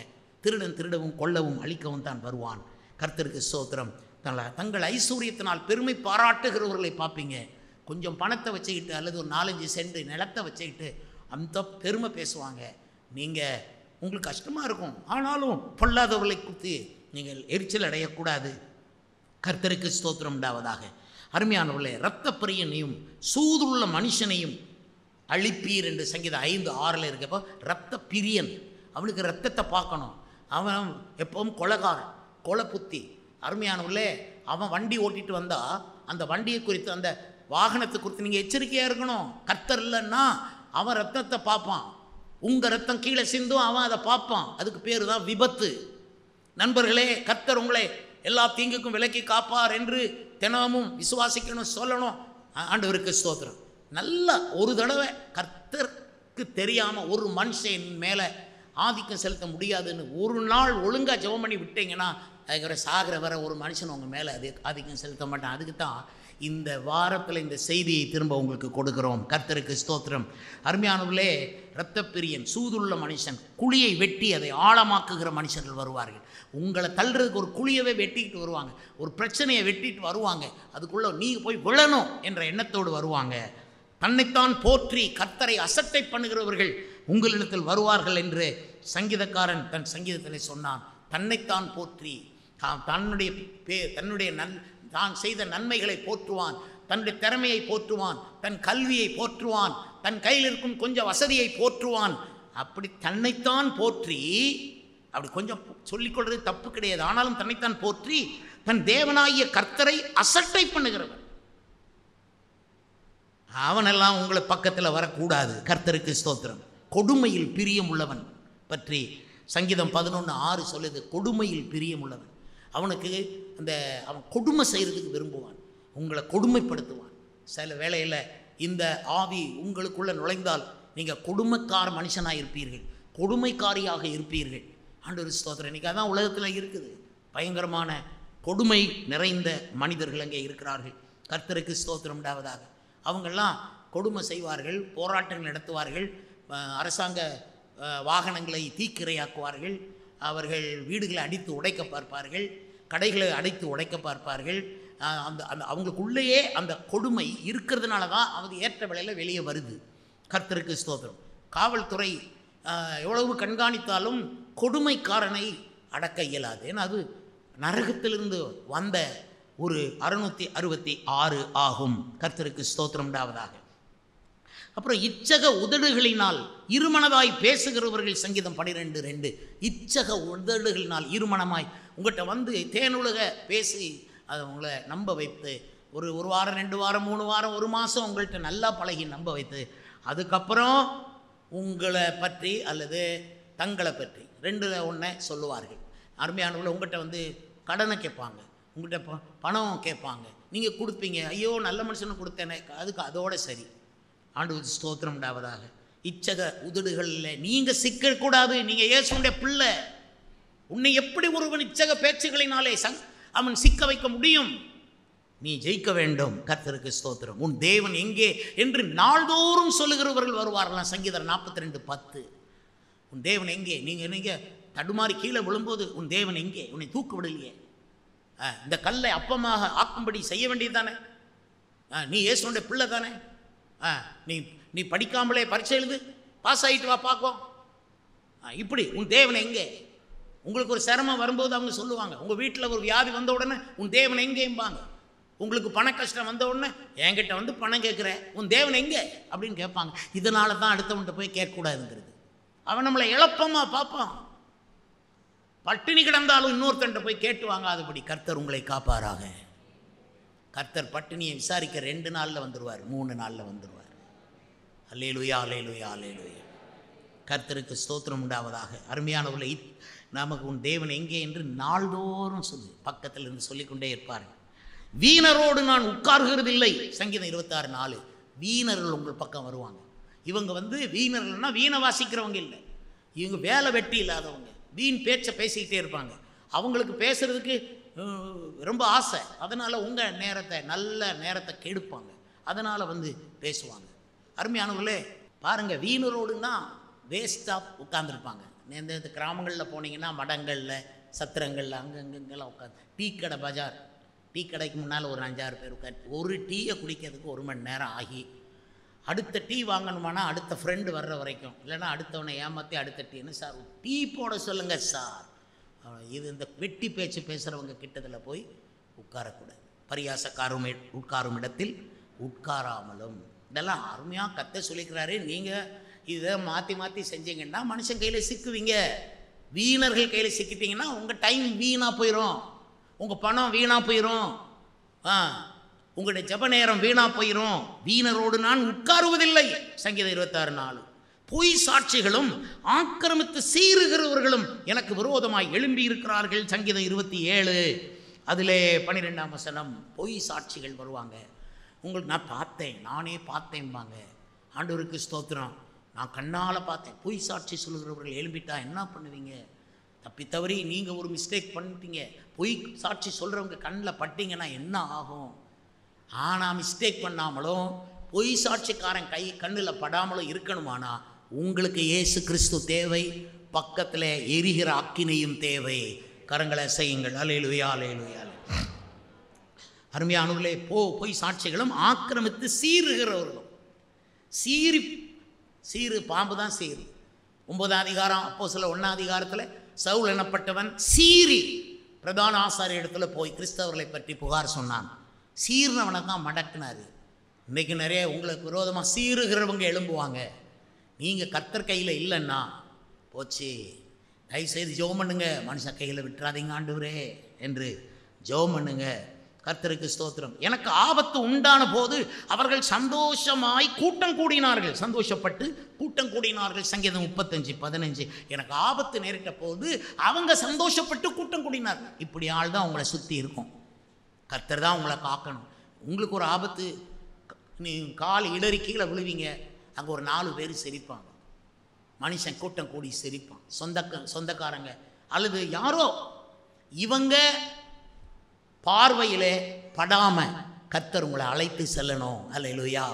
திருடவும் கொல்லவும் அழிக்கவும் தான் வருவான். கர்த்தருக்கு ஸ்தோத்திரம். தங்கள் ஐஸ்வர்யத்தினால் பெருமை பாராட்டுகிறவர்களை பார்ப்பீங்க. கொஞ்சம் பணத்தை வச்சுக்கிட்டு அல்லது ஒரு 4-5 சென்ட் நிலத்தை வச்சுக்கிட்டு அந்த பெருமை பேசுவாங்க. நீங்கள் உங்களுக்கு கஷ்டமாக இருக்கும். ஆனாலும் பொல்லாதவர்களை குறித்து நீங்கள் எரிச்சல் அடையக்கூடாது. கர்த்தருக்கு ஸ்தோத்திரம் உண்டாவதாக. அருமையானவர்களே, இரத்த பிரியனையும் சூதுள்ள மனுஷனையும் அழிப்பீர் என்று சங்கீதம் 5:6 இருக்கப்போ, இரத்த பிரியன், அவனுக்கு ரத்தத்தை பார்க்கணும். அவன் எப்பவும் கொலைகாரன், கொலை புத்தி. அருமையானவர்களே, அவன் வண்டி ஓட்டிட்டு வந்தால் அந்த வண்டியை குறித்து, அந்த வாகனத்தை குறித்து நீங்கள் எச்சரிக்கையாக இருக்கணும். கர்த்தர் இல்லைன்னா அவன் ரத்தத்தை பார்ப்பான். உங்கள் ரத்தம் கீழே சிந்தும், அவன் அதை பார்ப்பான். அதுக்கு பேர் தான் விபத்து. நண்பர்களே, கர்த்தர் உங்களை எல்லா தீங்குக்கும் விலக்கி காப்பார் என்று தினமும் விசுவாசிக்கணும், சொல்லணும். ஆண்டவருக்கு ஸ்தோத்திரம். நல்லா ஒரு தடவை கர்த்தருக்கு தெரியாமல் ஒரு மனுஷன் மேலே ஆதிக்கம் செலுத்த முடியாதுன்னு ஒரு நாள் ஒழுங்காக ஜெபம் பண்ணி விட்டீங்கன்னா, அதுக்கு சாகிற வர ஒரு மனுஷன் உங்கள் மேலே அது ஆதிக்கம் செலுத்த மாட்டான். அதுக்கு தான் இந்த வாரத்தில் இந்த செய்தியை திரும்ப உங்களுக்கு கொடுக்குறோம். கர்த்தருக்கு ஸ்தோத்திரம். அருமையானவர்களே, இரத்தப்பிரியன், சூதுள்ள மனுஷன், குழியை வெட்டி அதை ஆழமாக்குகிற மனுஷர்கள் வருவார்கள். உங்களை தள்ளுறதுக்கு ஒரு குழியவே வெட்டிக்கிட்டு வருவாங்க, ஒரு பிரச்சனையை வெட்டிட்டு வருவாங்க. அதுக்குள்ளே நீங்கள் போய் விழணும் என்ற எண்ணத்தோடு வருவாங்க. தன்னைத்தான் போற்றி கர்த்தரை அசட்டை பண்ணுகிறவர்கள் உங்களிடத்தில் வருவார்கள் என்று சங்கீதக்காரன் தன் சங்கீதத்தில் சொன்னான். தன்னைத்தான் போற்றி, தன்னுடைய தான் செய்த நன்மைகளை போற்றுவான், தன்னுடைய திறமையை போற்றுவான், தன் கல்வியை போற்றுவான், தன் கையில் இருக்கும் கொஞ்சம் வசதியை போற்றுவான். அப்படி தன்னைத்தான் போற்றி, அப்படி கொஞ்சம் சொல்லிக்கொள்வது தப்பு கிடையாது. ஆனாலும் தன்னைத்தான் போற்றி தன் தேவனாகிய கர்த்தரை அசட்டை பண்ணுகிறவன், அவனெல்லாம் உங்களை பக்கத்தில் வரக்கூடாது. கர்த்தருக்கு ஸ்தோத்திரம். கொடுமையில் பிரியம் உள்ளவன் பற்றி சங்கீதம் 11:6 சொல்லுது. கொடுமையில் பிரியம் உள்ளவன், அவனுக்கு அவன் கொடுமை செய்கிறதுக்கு விரும்புவான், உங்களை கொடுமைப்படுத்துவான். சில வேளையில் இந்த ஆவி உங்களுக்குள்ளே நுழைந்தால் நீங்கள் கொடுமைக்கார மனுஷனாக இருப்பீர்கள், கொடுமைக்காரியாக இருப்பீர்கள். ஆண்டவர் ஸ்தோத்திரம். இன்றைக்கி அதான் உலகத்தில் இருக்குது. பயங்கரமான கொடுமை நிறைந்த மனிதர்கள் அங்கே இருக்கிறார்கள். கர்த்தருக்கு ஸ்தோத்திரம் உண்டாவதாக. அவங்கெல்லாம் கொடுமை செய்வார்கள், போராட்டங்கள் நடத்துவார்கள், அரசாங்க வாகனங்களை தீக்கிரையாக்குவார்கள், அவர்கள் வீடுகளை அடித்து உடைக்க பார்ப்பார்கள், கடைகளை அடைத்து உடைக்க பார்ப்பார்கள். அந்த அவங்களுக்குள்ளேயே அந்த கொடுமை இருக்கிறதுனால தான் அவங்க ஏற்ற வேளையில் வெளியே வருது. கர்த்தருக்கு ஸ்தோத்திரம். காவல்துறை எவ்வளவு கண்காணித்தாலும் கொடுமைக்காரனை அடக்க இயலாது. ஏன்னா அது நரகத்திலிருந்து வந்த ஒரு 666 ஆகும். கர்த்தருக்கு ஸ்தோத்திரம் உண்டாவதாக. அப்புறம் இச்சக உதடுகளினால் இருமனதாய் பேசுகிறவர்கள் சங்கீதம் 12:2. இச்சக உதடுகளினால் இருமனமாய் உங்கள்கிட்ட வந்து தேனுலக பேசி அதை உங்களை நம்ப வைத்து ஒரு வாரம் 2 வாரம் 3 வாரம் 1 மாதம் உங்கள்கிட்ட நல்லா பழகி நம்ப வைத்து, அதுக்கப்புறம் உங்களை பற்றி அல்லது தங்களை பற்றி 2ல் 1 சொல்லுவார்கள். அருமையானவர்கள் உங்கள்கிட்ட வந்து கடனை கேட்பாங்க, உங்கள்கிட்ட பணம் கேட்பாங்க, நீங்கள் கொடுப்பீங்க. ஐயோ நல்ல மனுஷனுக்கு கொடுத்தேனே, அதுக்கு அதோட சரி. ஆண்டவர் ஸ்தோத்திரம் உண்டாவதாக. இச்சக உதடுகளில் நீங்கள் சிக்கக்கூடாது. நீங்கள் இயேசுவுடைய பிள்ளை. உன்னை எப்படி ஒருவன் இச்சக பேச்சுகளினாலே அவன் சிக்க வைக்க முடியும்? நீ ஜெயிக்க வேண்டும். கர்த்தருக்கு ஸ்தோத்திரம். உன் தேவன் எங்கே என்று நாள்தோறும் சொல்லுகிறவர்கள் வருவார்களாம். சங்கீதம் 42:10. உன் தேவன் எங்கே? நீங்கள் தடுமாறி கீழே விழும்போது உன் தேவன் எங்கே? உன்னை தூக்கு விடலையே, இந்த கல்லை அப்பமாக ஆக்கும்படி செய்ய வேண்டியது தானே? நீ இயேசுவுடைய பிள்ளை தானே? நீ படிக்காமலே பரீட்சை எழுது, பாஸ் ஆகிட்டு வா பார்ப்போம். இப்படி உன் தேவன் எங்கே? உங்களுக்கு ஒரு சிரமம் வரும்போது அவங்க சொல்லுவாங்க. உங்கள் வீட்டில் ஒரு வியாதி வந்த உடனே உன் தேவன் எங்கேம்பாங்க. உங்களுக்கு பண கஷ்டம் வந்த உடனே என்கிட்ட வந்து பணம் கேட்குற, உன் தேவன் எங்கே அப்படின்னு கேட்பாங்க. இதனால தான் அடுத்தவன்கிட்ட போய் கேட்கக்கூடாதுங்கிறது. அவன் நம்மளை இழப்பமாக பார்ப்பான். பட்டினி கிடந்தாலும் இன்னொருத்தன்ட்ட போய் கேட்டு வாங்காதபடி கர்த்தர் உங்களை காப்பாராக. கர்த்தர் பட்டினியை விசாரிக்க 2 நாளில் வந்துடுவார், 3 நாளில் வந்துடுவார். அல்லேலூயா, அல்லேலூயா, அல்லேலூயா. கர்த்தருக்கு ஸ்தோத்திரம் உண்டாவதாக. அருமையானவர்களை, நமக்கு உன் தேவன் எங்கே என்று நாள்தோறும் சொல்லு, பக்கத்தில் இருந்து சொல்லிக்கொண்டே இருப்பார்கள். வீணரோடு நான் உட்கார்கிறதில்லை, சங்கீதம் 26:4. வீணர்கள் உங்கள் பக்கம் வருவாங்க. இவங்க வந்து வீணர்கள்னா வீணை வாசிக்கிறவங்க இல்லை, இவங்க வேலை வெட்டி இல்லாதவங்க, வீண் பேச்சை பேசிக்கிட்டே இருப்பாங்க. அவங்களுக்கு பேசுறதுக்கு ரொம்ப ஆசை, அதனால் உங்கள் நேரத்தை, நல்ல நேரத்தை கெடுப்பாங்க, அதனால் வந்து பேசுவாங்க. அருமையானவர்களே பாருங்கள், வீணரோடுன்னா வேஸ்ட்டாக உட்காந்துருப்பாங்க. இந்த கிராமங்களில் போனீங்கன்னா மடங்களில், சத்திரங்களில், அங்கங்கெல்லாம் உட்காந்து, டீ கடை, பஜார் டீ கடைக்கு முன்னால் ஒரு 5-6 பேர் உட்காந்து ஒரு டீயை குடிக்கிறதுக்கு 1 மணி நேரம் ஆகி, அடுத்த டீ வாங்கணுமானா அடுத்த ஃப்ரெண்டு வர்ற வரைக்கும், இல்லைன்னா அடுத்தவனை ஏமாற்றி அடுத்த டீன்னு, சார் டீ போட சொல்லுங்கள் சார். இது இந்த வெட்டி பேச்சு பேசுகிறவங்க கிட்டத்தில் போய் உட்காரக்கூடாது. பரியாசக்காரும் உட்காரும் இடத்தில் உட்காராமலும். இதெல்லாம் அருமையாக கத்த சொல்லிக்கிறாரு. நீங்கள் இதை மாற்றி மாற்றி செஞ்சீங்கன்னா மனுஷன் கையில் சிக்குவீங்க. வீணர்கள் கையில் சிக்கிட்டீங்கன்னா உங்கள் டைம் வீணாக போயிடும், உங்கள் பணம் வீணாக போயிடும், உங்களுடைய ஜப நேரம் வீணாக போயிடும். வீணரோடு நான் உட்காருவதில்லை, சங்கீதம் 26:4. பொய் சாட்சிகளும் ஆக்கிரமித்து சீறுகிறவர்களும் எனக்கு விரோதமாய் எழும்பி இருக்கிறார்கள், சங்கீதம் 27 அதிலே 12ஆம் வசனம். பொய் சாட்சிகள் வருவாங்க. உங்களுக்கு நான் பார்த்தேன், நானே பார்த்தேன்பாங்க. ஆண்டவருக்கு ஸ்தோத்திரம், நான் கண்ணால் பார்த்தேன். பொய் சாட்சி சொல்லுகிறவர்கள் எழும்பிட்டா என்ன பண்ணுவீங்க? தப்பி தவறி நீங்கள் ஒரு மிஸ்டேக் பண்ணிட்டீங்க, பொய் சாட்சி சொல்கிறவங்க கண்ணில் பட்டிங்கன்னா என்ன ஆகும்? ஆனால் மிஸ்டேக் பண்ணாமலும் பொய் சாட்சிக்காரன் கண்ணில் படாமலும் இருக்கணுமானா உங்களுக்கு இயேசு கிறிஸ்து தேவை, பக்கத்தில் எரிகிற அக்கினியும் தேவை. கரங்களை செய்யுங்கள். அல்லேலூயா, அல்லேலூயா. அருமையானவர்களே, பொய் சாட்சிகளும் ஆக்கிரமித்து சீறுகிறவர்களும். சீறு பாம்பு தான் சீறு. 9ஆம் அதிகாரம் அப்போஸ்தலர் 1ஆம் அதிகாரத்தில் சவுல் எனப்பட்டவன் சீறி பிரதான ஆசாரிய இடத்துல போய் கிறிஸ்தவர்களை பற்றி புகார் சொன்னான். சீர்னவனை தான் மடக்குனார். இன்றைக்கி நிறைய உங்களுக்கு விரோதமாக சீறுகிறவங்க எழும்புவாங்க. நீங்கள் கர்த்தர் கையில் இல்லைன்னா போச்சு. தயவுசெய்து ஜெபம் பண்ணுங்க, மனுஷன் கையில் விட்டுறாதீங்க ஆண்டவரே என்று ஜெபம் பண்ணுங்க. கர்த்தருக்கு ஸ்தோத்திரம். எனக்கு ஆபத்து உண்டான போது அவர்கள் சந்தோஷமாய் கூட்டம் கூடினார்கள், சந்தோஷப்பட்டு கூட்டம் கூடினார்கள், சங்கீதம் 35:15. எனக்கு ஆபத்து நேரிட்ட போது அவங்க சந்தோஷப்பட்டு கூட்டம் கூடினார்கள். இப்படி ஆள் தான் உங்களை சுற்றி இருக்கும். கர்த்தர் தான் உங்களை காக்கணும். உங்களுக்கு ஒரு ஆபத்து, நீ கால் இடறி கீழே விழுவீங்க, அங்கே ஒரு 4 பேர் சிரிப்பாங்க. மனுஷன் கூட்டம் கூடி சிரிப்பான். சொந்தக்காரங்க அல்லது யாரோ இவங்க பார்வையிலே படாமல் கர்த்தர் உங்களை அழைத்து செல்லணும். அல்லேலூயா.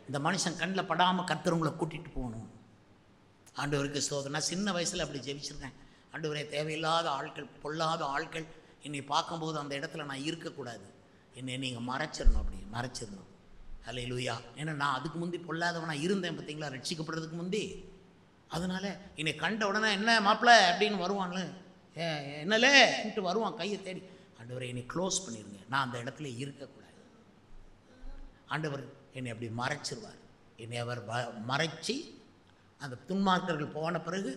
இந்த மனுஷன் கண்ணில் படாமல் கர்த்தர் உங்களை கூட்டிகிட்டு போகணும். ஆண்டவருக்கு ஸ்தோத்திரம். நான் சின்ன வயசில் அப்படி ஜெபிச்சிருக்கேன். ஆண்டவரே, தேவையில்லாத ஆட்கள், பொல்லாத ஆட்கள் என்னை பார்க்கும்போது அந்த இடத்துல நான் இருக்கக்கூடாது, என்னை நீங்கள் மறைச்சிடணும், அப்படி மறைச்சிடணும். அல்லேலூயா. ஏன்னா நான் அதுக்கு முந்தி பொல்லாதவனாக இருந்தேன், பார்த்தீங்களா, ரட்சிக்கப்படுறதுக்கு முந்தி. அதனால் என்னை கண்ட உடனே என்ன மாப்பிள்ளை அப்படின்னு வருவான்ல, என்னலேன்ட்டு வருவான் கையை தேடி. ஆண்டவரை என்னை க்ளோஸ் பண்ணிடுங்க, நான் அந்த இடத்துல இருக்கக்கூடாது. ஆண்டவர் என்னை அப்படி மறைச்சிருவார். என்னை அவர் மறைச்சி அந்த துன்மார்க்கர்கள் போன பிறகு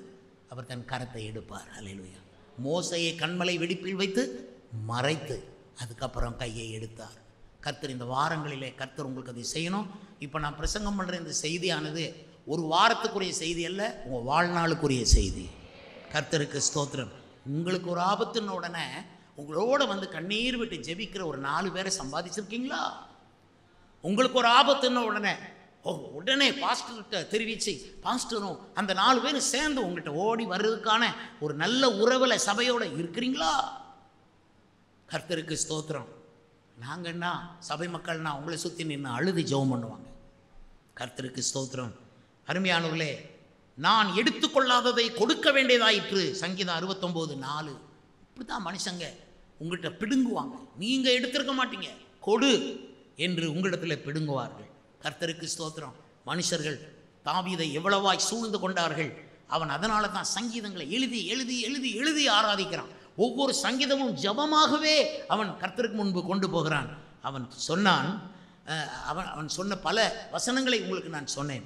அவர் தன் கரத்தை எடுப்பார். அல்லேலூயா. மோசையை கண்மலை வெடிப்பில் வைத்து மறைத்து அதுக்கப்புறம் கையை எடுத்தார். கர்த்தர் இந்த வாரங்களிலே கர்த்தர் உங்களுக்கு அதை செய்யணும். இப்போ நான் பிரசங்கம் பண்ணுற இந்த செய்தியானது ஒரு வாரத்துக்குரிய செய்தி அல்ல, உங்கள் வாழ்நாளுக்குரிய செய்தி. கர்த்தருக்கு ஸ்தோத்திரம். உங்களுக்கு ஒரு ஆபத்துன்னு உடனே உங்களோட வந்து கண்ணீர் விட்டு ஜெபிக்கிற ஒரு 4 பேரை சம்பாதிச்சிருக்கீங்களா? உங்களுக்கு ஒரு ஆபத்துன்னு உடனே பாஸ்டர்கிட்ட தெரிவித்து பாஸ்டரும் அந்த 4 பேரும் சேர்ந்து உங்கள்கிட்ட ஓடி வர்றதுக்கான ஒரு நல்ல உறவில் சபையோடு இருக்கிறீங்களா? கர்த்தருக்கு ஸ்தோத்திரம். நாங்கன்னா சபை மக்கள்னா உங்களை சுற்றி நின்று அழுது ஜெபம் பண்ணுவாங்க. கர்த்தருக்கு ஸ்தோத்திரம். அருமையானவர்களே, நான் எடுத்துக்கொள்ளாததை கொடுக்க வேண்டியதாயிற்று, சங்கீதம் 69:4. இப்படி தான் மனுஷங்க உங்கள்கிட்ட பிடுங்குவாங்க. நீங்கள் எடுத்திருக்க மாட்டீங்க, கொடு என்று உங்களிடத்தில் பிடுங்குவார்கள். கர்த்தருக்கு ஸ்தோத்திரம். மனுஷர்கள் தாவீதை எவ்வளவாய் சூழ்ந்து கொண்டார்கள். அவன் அதனால தான் சங்கீதங்களை எழுதி எழுதி எழுதி எழுதி ஆராதிக்கிறான். ஒவ்வொரு சங்கீதமும் ஜபமாகவே அவன் கர்த்தருக்கு முன்பு கொண்டு போகிறான். அவன் சொன்னான், அவன் சொன்ன பல வசனங்களை உங்களுக்கு நான் சொன்னேன்.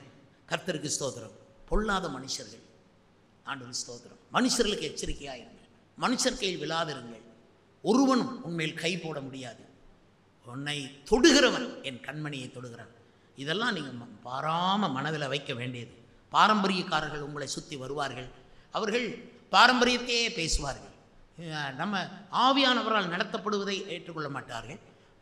கர்த்தருக்கு ஸ்தோத்திரம். பொல்லாத மனுஷர்கள், ஆண்டவருக்கு ஸ்தோத்திரம். மனுஷர்களுக்கு எச்சரிக்கையாயிருங்கள், மனுஷர் கையில் விழாதிருங்கள். ஒருவனும் உண்மையில் கை போட முடியாது. உன்னை தொடுகிறவன் என் கண்மணியை தொடுகிறான். இதெல்லாம் நீங்கள் பாராமல் மனதில் வைக்க வேண்டியது. பாரம்பரியக்காரர்கள் உங்களை சுற்றி வருவார்கள், அவர்கள் பாரம்பரியத்தையே பேசுவார்கள். நம்ம ஆவியானவரால் நடத்தப்படுவதை ஏற்றுக்கொள்ள மாட்டார்கள்.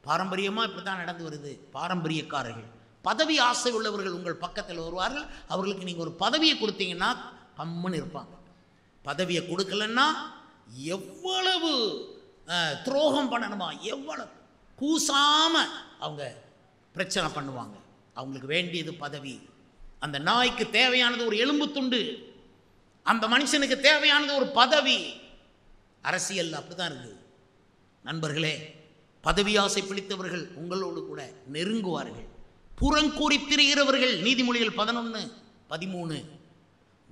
பாரம்பரியமாக இப்படி தான் நடந்து வருது. பாரம்பரியக்காரர்கள், பதவி ஆசை உள்ளவர்கள் உங்கள் பக்கத்தில் வருவார்கள். அவர்களுக்கு நீங்கள் ஒரு பதவியை கொடுத்தீங்கன்னா கம்முன்னு இருப்பாங்க. பதவியை கொடுக்கலன்னா எவ்வளவு துரோகம் பண்ணணுமா, எவ்வளவு கூசாமல் அவங்க பிரச்சனை பண்ணுவாங்க. அவங்களுக்கு வேண்டியது பதவி. அந்த நாய்க்கு தேவையானது ஒரு எலும்பு துண்டு, அந்த மனுஷனுக்கு தேவையானது ஒரு பதவி. அரசியல் அப்படிதான் இருக்குது நண்பர்களே. பதவி ஆசை பிடித்தவர்கள் உங்களோடு கூட நெருங்குவார்கள். புறங்கூறி திரிகிறவர்கள், நீதிமொழிகள் 11:13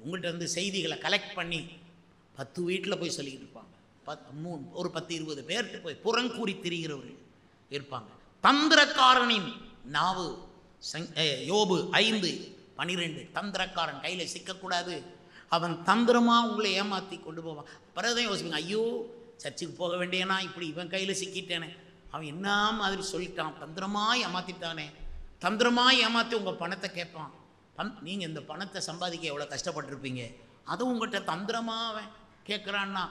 உங்கள்கிட்ட இருந்து செய்திகளை கலெக்ட் பண்ணி 10 வீட்டில் போய் சொல்லிக்கிட்டு இருப்பாங்க. ஒரு 10-20 பேர்கிட்ட போய் புறங்கூறி திரிகிறவர்கள் இருப்பாங்க. தந்திரக்காரனின் நாவு, யோபு 5:12 தந்திரக்காரன் கையில் சிக்கக்கூடாது. அவன் தந்திரமாக உங்களை ஏமாற்றி கொண்டு போவான். பிறகுதான் யோசிப்பீங்க, ஐயோ சர்ச்சுக்கு போக வேண்டியனா, இப்படி இவன் கையில் சிக்கிட்டேனே, அவன் என்ன மாதிரி சொல்லிட்டான், தந்திரமாக ஏமாற்றிட்டானே. தந்திரமாக ஏமாற்றி உங்கள் பணத்தை கேட்பான். நீங்கள் இந்த பணத்தை சம்பாதிக்க எவ்வளோ கஷ்டப்பட்டுருப்பீங்க, அதுவும் உங்கள்கிட்ட தந்திரமாக அவன் கேட்குறான்னா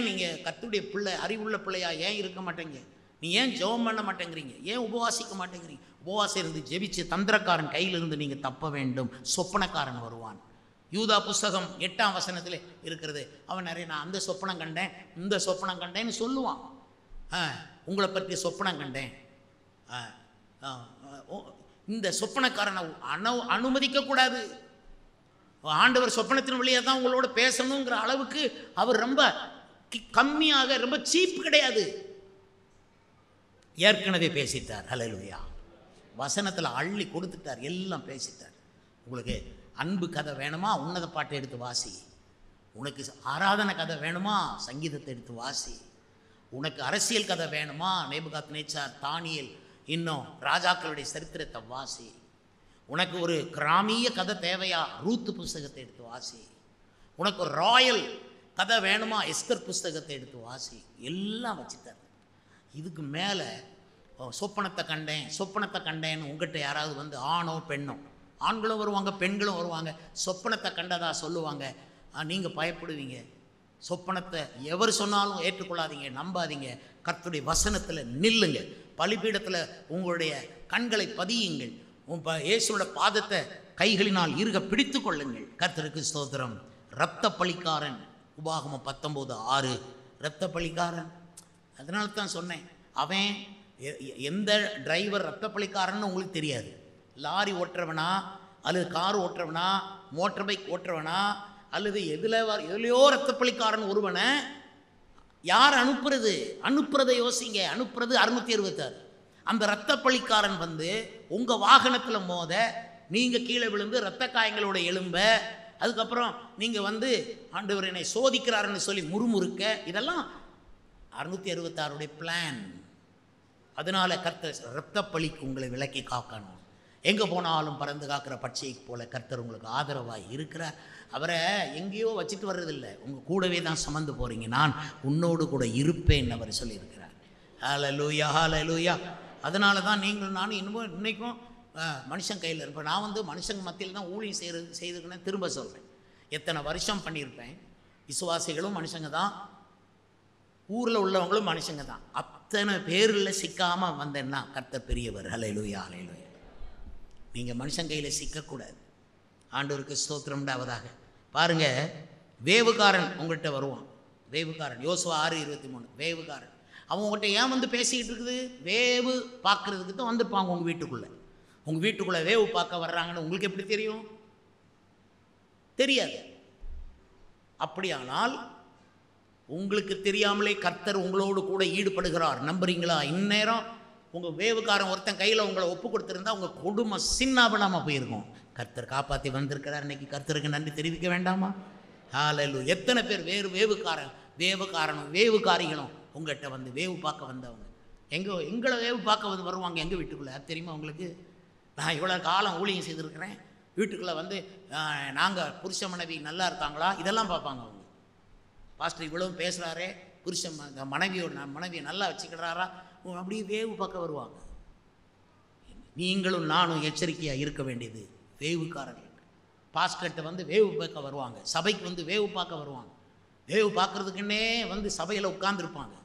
நீங்கள் கர்த்தருடைய பிள்ளை, அறிவுள்ள பிள்ளையா ஏன் இருக்க மாட்டேங்க? நீ ஏன் ஜெபம் பண்ண மாட்டேங்கிறீங்க? ஏன் உபவாசிக்க மாட்டேங்கிறீங்க? உபவாசம் இருந்து ஜெபிச்சு தந்திரக்காரன் கையிலிருந்து நீங்கள் தப்ப வேண்டும். சொப்பனக்காரன் வருவான். யூதா புஸ்தகம் 8ஆம் வசனத்தில் இருக்கிறது. அவன் நிறைய நான் அந்த சொப்பனம் கண்டேன், இந்த சொப்பனம் கண்டேன்னு சொல்லுவான். உங்களை பற்றி சொப்பனம் கண்டேன். இந்த சொப்பனக்காரனை அனுமதிக்கக்கூடாது. ஆண்டவர் சொப்பனத்தின் வழியாக தான் உங்களோட பேசணுங்கிற அளவுக்கு அவர் ரொம்ப கம்மியாக, ரொம்ப சீப் கிடையாது. ஏற்கனவே பேசிட்டார். ஹல்லேலூயா. வசனத்தில் அள்ளி கொடுத்துட்டார், எல்லாம் பேசிட்டார். உங்களுக்கு அன்பு கதை வேணுமா, உன்னத பாட்டை எடுத்து வாசி. உனக்கு ஆராதனை கதை வேணுமா, சங்கீதத்தை எடுத்து வாசி. உனக்கு அரசியல் கதை வேணுமா, நேபுகாத்நேச்சார், தானியேல், இன்னும் ராஜாக்களுடைய சரித்திரத்தை வாசி. உனக்கு ஒரு கிராமிய கதை தேவையா, ரூத்து புஸ்தகத்தை எடுத்து வாசி. உனக்கு ஒரு ராயல் கதை வேணுமா, எஸ்தர் புஸ்தகத்தை எடுத்து வாசி. எல்லாம் வச்சுட்டார். இதுக்கு மேலே சொப்பனத்தை கண்டேன்னு உங்கள்கிட்ட யாராவது வந்து, ஆணோ பெண்ணோ, ஆண்களும் வருவாங்க பெண்களும் வருவாங்க, சொப்பனத்தை கண்டதா சொல்லுவாங்க. நீங்கள் பயப்படுவீங்க. சொப்பனத்தை எவர் சொன்னாலும் ஏற்றுக்கொள்ளாதீங்க, நம்பாதீங்க. கர்த்தருடைய வசனத்தில் நில்லுங்க. பலிபீடத்தில் உங்களுடைய கண்களை பதியுங்கள். இயேசுவோட பாதத்தை கைகளினால் இறுக பிடித்து கொள்ளுங்கள். கர்த்தருக்கு ஸ்தோத்திரம். இரத்த பலிக்காரன், உபாகமம் 19:6 இரத்த பலிக்காரன். அதனால தான் சொன்னேன், அவன் எந்த டிரைவர் இரத்த பலிக்காரன்னு உங்களுக்கு தெரியாது. லாரி ஓட்டுறவனா, அல்லது கார் ஓட்டுறவனா, மோட்டர் பைக் ஓட்டுறவனா, அல்லது எதுலையோ இரத்த பலிக்காரன் ஒருவனை யார் அனுப்புறதை யோசிங்க. அனுப்புறது 666. அந்த இரத்த பலிக்காரன் வந்து உங்கள் வாகனத்தில் மோத, நீங்கள் கீழே விழுந்து இரத்த காயங்களோட எலும்ப, அதுக்கப்புறம் நீங்கள் வந்து ஆண்டவர் என்னை சோதிக்கிறாருன்னு சொல்லி முறுமுறுக்க, இதெல்லாம் 666 பிளான். அதனால் கர்த்தர் இரத்த பலிக்கு உங்களை விலக்கி காக்கணும். எங்கே போனாலும் பறந்து காக்கிற பட்சியை போல கர்த்தர் உங்களுக்கு ஆதரவாக இருக்கிறார். அவரை எங்கேயோ வச்சுட்டு வர்றதில்லை, உங்கள் கூடவே தான் சுமந்து போகிறீங்க. நான் உன்னோடு கூட இருப்பேன் அவர் சொல்லியிருக்கிறார். ஹல்லேலூயா, ஹல்லேலூயா. அதனால தான் நானும் இன்னைக்கும் மனுஷன் கையில் இருப்பேன். நான் வந்து மனுஷங்க மத்தியில் தான் ஊழியம் செய்துக்குன்னு திரும்ப சொல்கிறேன். எத்தனை வருஷம் பண்ணியிருப்பேன். விசுவாசிகளும் மனுஷங்க தான், ஊரில் உள்ளவங்களும் மனுஷங்க தான். அத்தனை பேரில் சிக்காமல் வந்தேன்னா கர்த்தர் பெரியவர். ஹல்லேலூயா, ஹல்லேலூயா. நீங்கள் மனுஷன் கையில் சிக்கக்கூடாது. ஆண்டவருக்கு ஸ்தோத்திரம் உண்டாவதாக. பாருங்கள், வேவுகாரன் உங்கள்கிட்ட வருவான். வேவுகாரன், யோசுவா 6:23. வேவுகாரன் அவன் உங்கள்கிட்ட ஏன் வந்து பேசிக்கிட்டு இருக்குது? வேவு பார்க்குறதுக்கு தான் வந்துருப்பாங்க உங்கள் வீட்டுக்குள்ளே. உங்கள் வீட்டுக்குள்ளே வேவு பார்க்க வர்றாங்கன்னு உங்களுக்கு எப்படி தெரியும்? தெரியாது. அப்படியானால் உங்களுக்கு தெரியாமலே கர்த்தர் உங்களோடு கூட ஈடுபடுகிறார். நம்புறீங்களா? இந்நேரம் உங்கள் வேவுக்காரன் ஒருத்தன் கையில் உங்களை ஒப்பு கொடுத்துருந்தா உங்கள் கொடுமை சின்னாபனாமல் போயிருக்கும். கர்த்தர் காப்பாற்றி வந்திருக்கிறார். இன்னைக்கு கர்த்தருக்கு நன்றி தெரிவிக்க வேண்டாமா? ஹல்லேலூயா. எத்தனை பேர் வேவுக்காரனும் வேவுக்காரிகளும் உங்கள்கிட்ட வந்து வேவு பார்க்க வந்தவங்க. எங்களை வேவு பார்க்க வந்து வருவாங்க எங்கள் வீட்டுக்குள்ளே. அது தெரியுமா உங்களுக்கு? நான் இவ்வளோ காலம் ஊழியம் செய்திருக்கிறேன். வீட்டுக்குள்ளே வந்து நாங்கள் புருஷ மனைவி நல்லா இருக்காங்களா இதெல்லாம் பார்ப்பாங்க அவங்க. பாஸ்டர் இவ்வளவும் பேசுகிறாரே, புருஷன் மனைவியை நல்லா வச்சுக்கிறாரா, அப்படியே வேவு பார்க்க வருவாங்க. நீங்களும் நானும் எச்சரிக்கையாக இருக்க வேண்டியது. வேவுக்காரர்கள் பாஸ்டர்கிட்ட வந்து வேவு பார்க்க வருவாங்க, சபைக்கு வந்து வேவு பார்க்க வருவாங்க. வேவு பார்க்குறதுக்குன்னே வந்து சபையில் உட்கார்ந்துருப்பாங்க.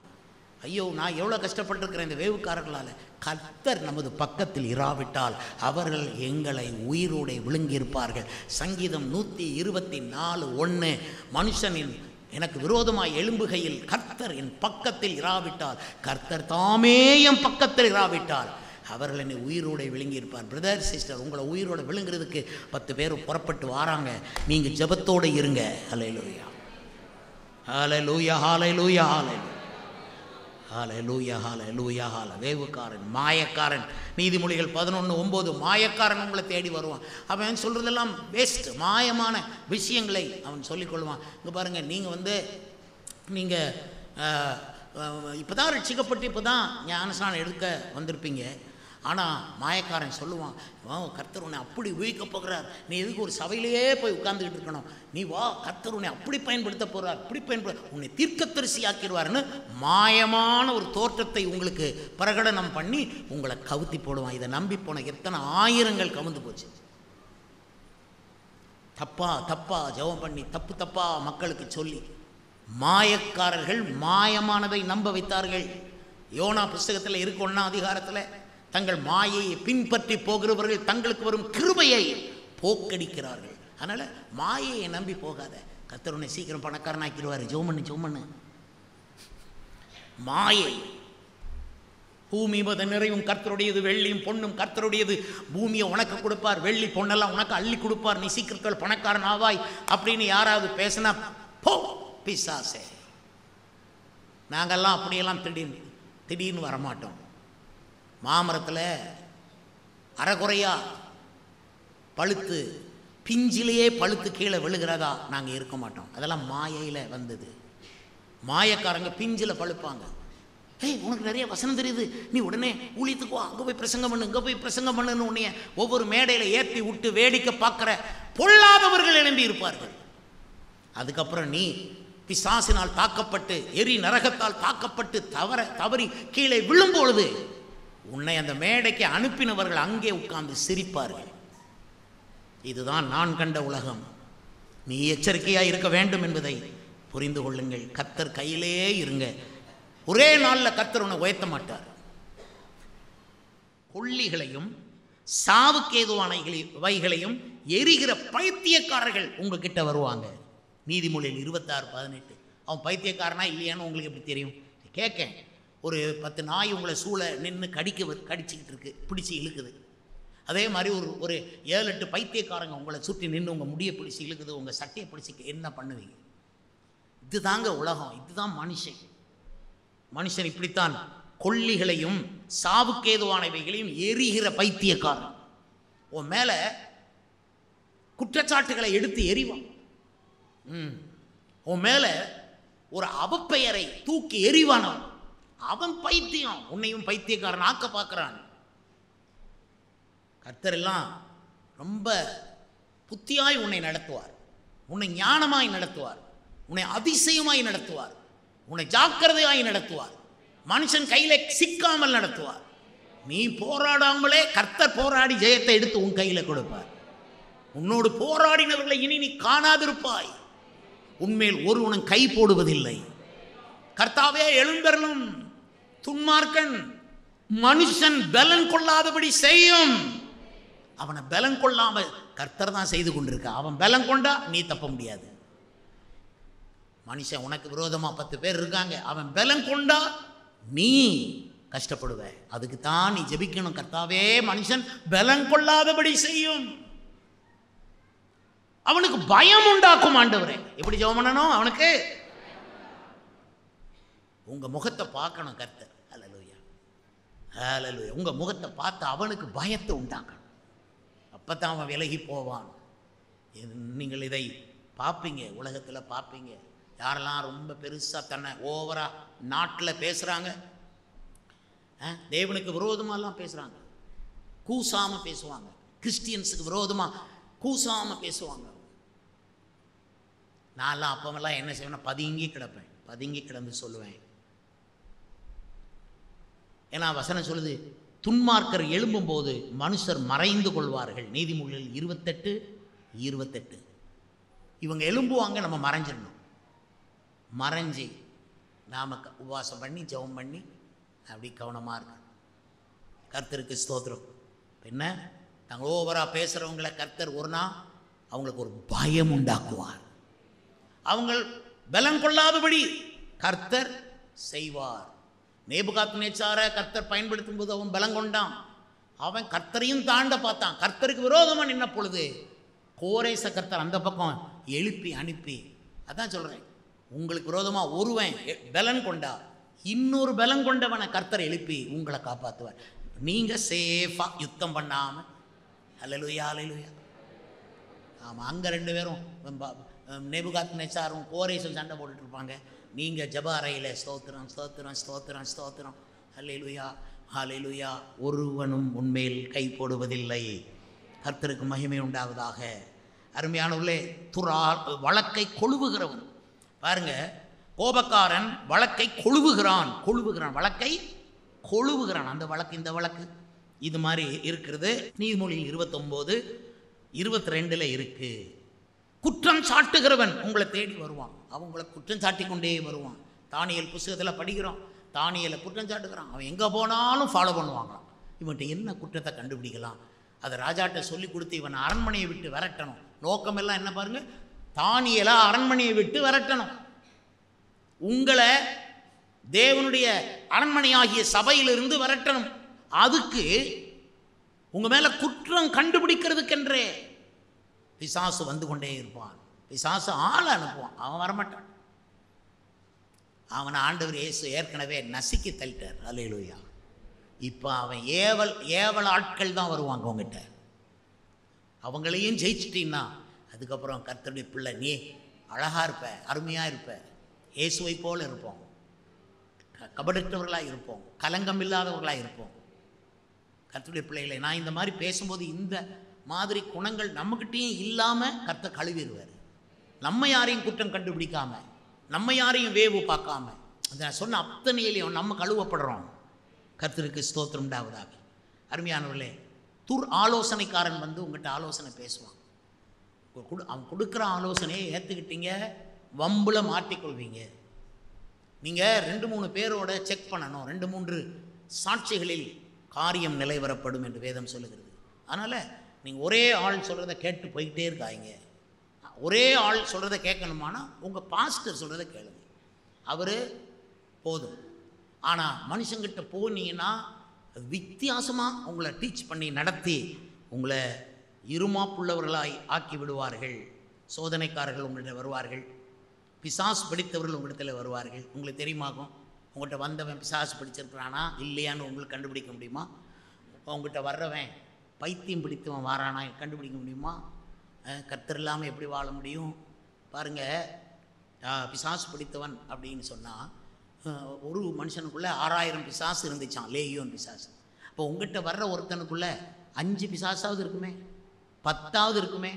ஐயோ, நான் எவ்வளோ கஷ்டப்பட்டுருக்கிறேன் இந்த வேவுக்காரர்களால். கர்த்தர் நமது பக்கத்தில் இராவிட்டால் அவர்கள் எங்களை உயிரோடு விழுங்கியிருப்பார்கள். சங்கீதம் 124:1, மனுஷனின் எனக்கு விரோதமாய் எழும்புகையில் கர்த்தர் என் பக்கத்தில் இராவிட்டால், கர்த்தர் தாமே என் பக்கத்தில் இராவிட்டால் அவர்கள் என்னை உயிரோடு விழுங்கியிருப்பார். பிரதர் சிஸ்டர், உங்களை உயிரோடு விழுங்குறதுக்கு 10 பேர் புறப்பட்டு வாராங்க. நீங்கள் ஜெபத்தோடு இருங்க. ஹல்லேலூயா, ஹல்லேலூயா, ஹல்லேலூயா, ஹல்லேலூயா, ஹல்லேலூயா, ஹல்லேலூயா. வேவுக்காரன், மாயக்காரன். நீதிமொழிகள் 11:9, மாயக்காரன் உங்களை தேடி வருவான். அவன் சொல்கிறதெல்லாம் வேஸ்ட், மாயமான விஷயங்களை அவன் சொல்லிக்கொள்வான். இங்கே பாருங்கள், நீங்கள் இப்போ தான் ரட்சிக்கப்பட்டு இப்போ தான் ஞானஸ்நானம் எடுக்க வந்திருப்பீங்க. ஆனால் மாயக்காரன் சொல்லுவான், கர்த்தர் உன்னை அப்படி உயிர்க்க போகிறார், நீ எதுக்கு ஒரு சபையிலேயே போய் உட்கார்ந்துக்கிட்டு இருக்கணும், நீ வா, கர்த்தர் உன்னை அப்படி பயன்படுத்த போகிறார், இப்படி உன்னை தீர்க்கதரிசி ஆக்கிடுவார்னு மாயமான ஒரு தோற்றத்தை உங்களுக்கு பிரகடனம் பண்ணி உங்களை கவுத்தி போடுவான். இதை நம்பி போன எத்தனை ஆயிரங்கள் கவுந்து போச்சு. தப்பா ஜெபம் பண்ணி தப்பா மக்களுக்கு சொல்லி மாயக்காரர்கள் மாயமானதை நம்ப வைத்தார்கள். யோனா புஸ்தகத்தில் இருக்கு 1ஆம் அதிகாரத்தில், தங்கள் மாயையை பின்பற்றி போகிறவர்கள் தங்களுக்கு வரும் கிருபையை போக்கடிக்கிறார்கள். அதனால் மாயையை நம்பி போகாத. கர்த்தர் உன்னை சீக்கிரம் பணக்காரனாக்கிடுவார். ஜோமண்ணு மாயை. பூமி மத நிறைவும் கர்த்தருடையது, வெள்ளியும் பொண்ணும் கர்த்தருடையது. பூமியை உனக்கு கொடுப்பார், வெள்ளி பொண்ணெல்லாம் உனக்கு அள்ளி கொடுப்பார், நீ சீக்கிரத்தில் பணக்காரன் ஆவாய் அப்படின்னு யாராவது பேசினா போ பிசாசே. நாங்கள்லாம் அப்படியெல்லாம் திடீர்னு வரமாட்டோம். மாமரத்தில் அரைகுறையா பழுத்து பிஞ்சிலேயே பழுத்து கீழே விழுகிறதா நாங்கள் இருக்க மாட்டோம். அதெல்லாம் மாயையில் வந்தது. மாயக்காரங்க பிஞ்சில் பழுப்பாங்க. உனக்கு நிறைய வசனம் தெரியுது, நீ உடனே ஊழியத்துக்கு வா, அங்கே போய் பிரசங்கம் பண்ணு, இங்கே போய் பிரசங்கம் பண்ணுன்னு உன்னைய ஒவ்வொரு மேடையில் ஏற்றி விட்டு வேடிக்கை பார்க்குற பொல்லாதவர்கள் எழும்பி இருப்பார்கள். அதுக்கப்புறம் நீ பிசாசினால் தாக்கப்பட்டு எரி நரகத்தால் தாக்கப்பட்டு தவறி கீழே விழும்பொழுது உன்னை அந்த மேடைக்கு அனுப்பினவர்கள் அங்கே உட்கார்ந்து சிரிப்பார்கள். இதுதான் நான் கண்ட உலகம். நீ எச்சரிக்கையாக இருக்க வேண்டும் என்பதை புரிந்து கொள்ளுங்கள். கர்த்தர் கையிலே இருங்க. ஒரே நாளில் கர்த்தர் உன்னை உயர்த்த மாட்டார். கொள்ளிகளையும் சாவுக்கேதுவான வைகளையும் எரிகிற பைத்தியக்காரர்கள் உங்ககிட்ட வருவாங்க. நீதிமொழியில் 26:18. அவன் பைத்தியக்காரனா இல்லையான்னு உங்களுக்கு எப்படி தெரியும்? கேட்கேன். ஒரு 10 நாய் உங்களை சூழ நின்று கடிச்சிக்கிட்டு இருக்கு, பிடிச்சி இழுக்குது. அதே மாதிரி ஒரு 7-8 பைத்தியக்காரங்க உங்களை சுற்றி நின்று உங்கள் முடியை பிடிச்சி இழுக்குது, உங்கள் சட்டையை பிடிச்சி என்ன பண்ணுவீங்க? இதுதாங்க உலகம், இதுதான் மனுஷன் இப்படித்தான். கொள்ளிகளையும் சாவுக்கேதுவானவைகளையும் எரிகிற பைத்தியக்காரன் உன் மேலே குற்றச்சாட்டுகளை எடுத்து எறிவான். உன் மேலே ஒரு அவப்பெயரை தூக்கி எறிவானவன். அவன் பைத்தியம், உன்னையும் பைத்தியக்காரன் ஆக்க பார்க்குறான். கர்த்தர் எல்லாம் ரொம்ப புத்தியாய் உன்னை நடத்துவார், உன்னை ஞானமாய் நடத்துவார், உன்னை அதிசயமாய் நடத்துவார், உன்னை ஜாக்கிரதையாய் நடத்துவார், மனுஷன் கையில் சிக்காமல் நடத்துவார். நீ போராடாமலே கர்த்தர் போராடி ஜெயத்தை எடுத்து உன் கையில் கொடுப்பார். உன்னோடு போராடினவர்களை இனி நீ காணாதிருப்பாய். உன்மேல் ஒருவனும் கை போடுவதில்லை. கர்த்தாவே எழுந்தருளும். துன்மார்க்கன் மனுஷன் பலன் கொள்ளாதபடி செய்யும். அவனை பலன் கொள்ளாமல் கர்த்தர் தான் செய்து கொண்டிருக்க. அவன் பலன் கொண்டா நீ தப்ப முடியாது. மனுஷன் உனக்கு விரோதமாக 10 பேர் இருக்காங்க, அவன் பலன் கொண்டா நீ கஷ்டப்படுவ. அதுக்கு தான் நீ ஜெபிக்கணும். கர்த்தாவே மனுஷன் பலன் கொள்ளாதபடி செய்யும். அவனுக்கு பயம் உண்டாக்கும் ஆண்டவரே. எப்படி ஜெபம் பண்ணணும்? அவனுக்கு உங்க முகத்தை பார்க்கணும் கர்த்தர். ஹல்லேலூயா, ஹல்லேலூயா. உங்க முகத்தை பார்த்து அவனுக்கு பயத்தை உண்டாக்கணும். அப்பதான் அவன் விலகி போவான். நீங்கள் இதை பார்ப்பீங்க, உலகத்தில் பார்ப்பீங்க. யாரெல்லாம் ரொம்ப பெருசாக தன்னை ஓவராக நாட்டில் பேசுகிறாங்க, தேவனுக்கு விரோதமாலாம் பேசுகிறாங்க, கூசாமல் பேசுவாங்க. கிறிஸ்டியன்ஸுக்கு விரோதமாக கூசாமல் பேசுவாங்க. நான்லாம் அப்பமெல்லாம் என்ன செய்வேன்னா பதுங்கி கிடப்பேன், பதுங்கி கிடந்து சொல்லுவேன். ஏன்னா வசனம் சொல்லுது, துன்மார்க்கர் எழும்பும்போது மனுஷர் மறைந்து கொள்வார்கள். நீதிமொழிகள் 28:28. இவங்க எழும்புவாங்க, நம்ம மறைஞ்சிடணும். மறைஞ்சி நாம் உபவாசம் பண்ணி ஜெபம் பண்ணி அப்படி கவனமாக இருக்கணும். கர்த்தருக்கு ஸ்தோத்திரம். என்ன நாங்கள் ஓவராக பேசுகிறவங்களை கர்த்தர் ஒரு நாள் அவங்களுக்கு ஒரு பயம் உண்டாக்குவார். அவங்க பலம் கொள்ளாதபடி கர்த்தர் செய்வார். நேபுகாத்நேச்சாரை கர்த்தர் பயன்படுத்தும் போது அவன் பலம் கொண்டான். அவன் கர்த்தரையும் தாண்ட பார்த்தான். கர்த்தருக்கு விரோதமாக நின்ன பொழுது கோரேச கர்த்தர் அந்த பக்கம் எழுப்பி அனுப்பி, அதான் சொல்கிறேன், உங்களுக்கு விரோதமாக ஒருவன் பலன் கொண்டா இன்னொரு பலம் கொண்டவனை கர்த்தர் எழுப்பி உங்களை காப்பாற்றுவார். நீங்கள் சேஃபாக யுத்தம் பண்ணாமல். அல்லேலூயா, அல்லேலூயா. ஆமாம், அங்கே 2 பேரும் நேபுகாத்நேச்சாரும் கோரேசும் சண்டை போட்டுட்டு இருப்பாங்க. நீங்கள் ஜெப அறையில் ஸ்தோத்திரம் ஸ்தோத்திரம் ஸ்தோத்திரம் ஸ்தோத்திரம், அல்லேலூயா அல்லேலூயா. ஒருவனும் உன்மேல் கை போடுவதில்லை. கர்த்தருக்கு மகிமை உண்டாவதாக. அருமையானவர்களே, வழக்கை கொழுவுகிறவன் பாருங்க, கோபக்காரன் வழக்கை கொழுவுகிறான், வழக்கை கொழுவுகிறான். அந்த வழக்கு இந்த வழக்கு இது மாதிரி இருக்கிறது. நீதிமொழியில் 29:22 இருக்கு. குற்றம் சாட்டுகிறவன் உங்களை தேடி வருவான், அவங்கள குற்றம் சாட்டி கொண்டே வருவான். தானியேல் புஸ்தகத்தில் படிக்கிறோம், தானியேலை குற்றம் சாட்டுகிறான். அவன் எங்கே போனாலும் ஃபாலோ பண்ணுவாங்களாம். இவன்கிட்ட என்ன குற்றத்தை கண்டுபிடிக்கலாம், அதை ராஜாட்ட சொல்லி கொடுத்து இவன் அரண்மனையை விட்டு விரட்டணும். நோக்கமெல்லாம் என்ன பாருங்க, தானியேலை அரண்மனையை விட்டு விரட்டணும். உங்களை தேவனுடைய அரண்மனையாகிய சபையிலிருந்து விரட்டணும். அதுக்கு உங்க மேல குற்றம் கண்டுபிடிக்கிறதுக்கென்றே பிசாசு வந்து கொண்டே இருப்பான். பிசாசு ஆளை அனுப்புவான், அவன் வரமாட்டான். அவனை ஆண்டவர் இயேசு ஏற்கனவே நசுக்கி தள்ளிட்டார். அல்லேலூயா. இப்போ அவன் ஏவல் ஆட்கள் தான் வருவாங்க உங்ககிட்ட. அவங்களையும் ஜெயிச்சிட்டீன்னா அதுக்கப்புறம் கர்த்தருடைய பிள்ளை, நீ அழகாக இருப்ப, அருமையாக இருப்ப, இயேசுவை போல் இருப்போம், கபடற்றவர்களாக இருப்போம், கலங்கம் இல்லாதவர்களாக இருப்போம். கர்த்தருடைய பிள்ளைகளை நான் இந்த மாதிரி பேசும்போது இந்த மாதிரி குணங்கள் நம்மக்கிட்டேயும் இல்லாமல் கர்த்தர் கழுவிடுவார். நம்ம யாரையும் குற்றம் கண்டுபிடிக்காம, நம்ம யாரையும் வேவு பார்க்காம, அதை சொன்ன அத்தனையிலையும் நம்ம கழுவப்படுறோம். கர்த்தருக்கு ஸ்தோத்திரம் உண்டாவதாக. அருமையானவர்களே, ஆலோசனைக்காரன் வந்து உங்கள்கிட்ட ஆலோசனை பேசுவான். அவன் கொடுக்குற ஆலோசனையை ஏற்றுக்கிட்டீங்க, வம்பில் மாட்டிக்கொள்வீங்க. நீங்கள் 2-3 பேரோட செக் பண்ணணும். 2-3 சாட்சிகளில் காரியம் நிலைவரப்படும் என்று வேதம் சொல்லுகிறது. அதனால் நீங்கள் ஒரே ஆள் சொல்கிறத கேட்டு போய்கிட்டே இருக்காங்க. ஒரே ஆள் சொல்கிறத கேட்கணுமானா உங்கள் பாஸ்டர் சொல்கிறத கேளுங்க, அவர் போதும். ஆனால் மனுஷங்கிட்ட போனீங்கன்னா வித்தியாசமாக உங்களை டீச் பண்ணி நடத்தி உங்களை இருமாப்புள்ளவர்களாய் ஆக்கி விடுவார்கள். சோதனைக்காரர்கள் உங்கள்கிட்ட வருவார்கள், பிசாசு பிடித்தவர்கள் உங்களிடத்தில் வருவார்கள். உங்களுக்கு தெரியுமாகும், உங்கள்கிட்ட வந்தவன் பிசாசு பிடிச்சிருக்கிறானா இல்லையான்னு உங்களுக்கு கண்டுபிடிக்க முடியுமா? உங்கள்கிட்ட வர்றவன் பைத்தியம் பிடித்தவன் வாரானா கண்டுபிடிக்க முடியுமா? கர்த்தர் இல்லாமல் எப்படி வாழ முடியும்? பாருங்கள், பிசாசு பிடித்தவன் அப்படின்னு சொன்னால் ஒரு மனுஷனுக்குள்ளே 6000 பிசாசு இருந்துச்சான், லேகியோன் பிசாசு. அப்போ உங்கள்கிட்ட வர்ற ஒருத்தனுக்குள்ளே 5 பிசாசாவது இருக்குமே, 10ஆவது இருக்குமே,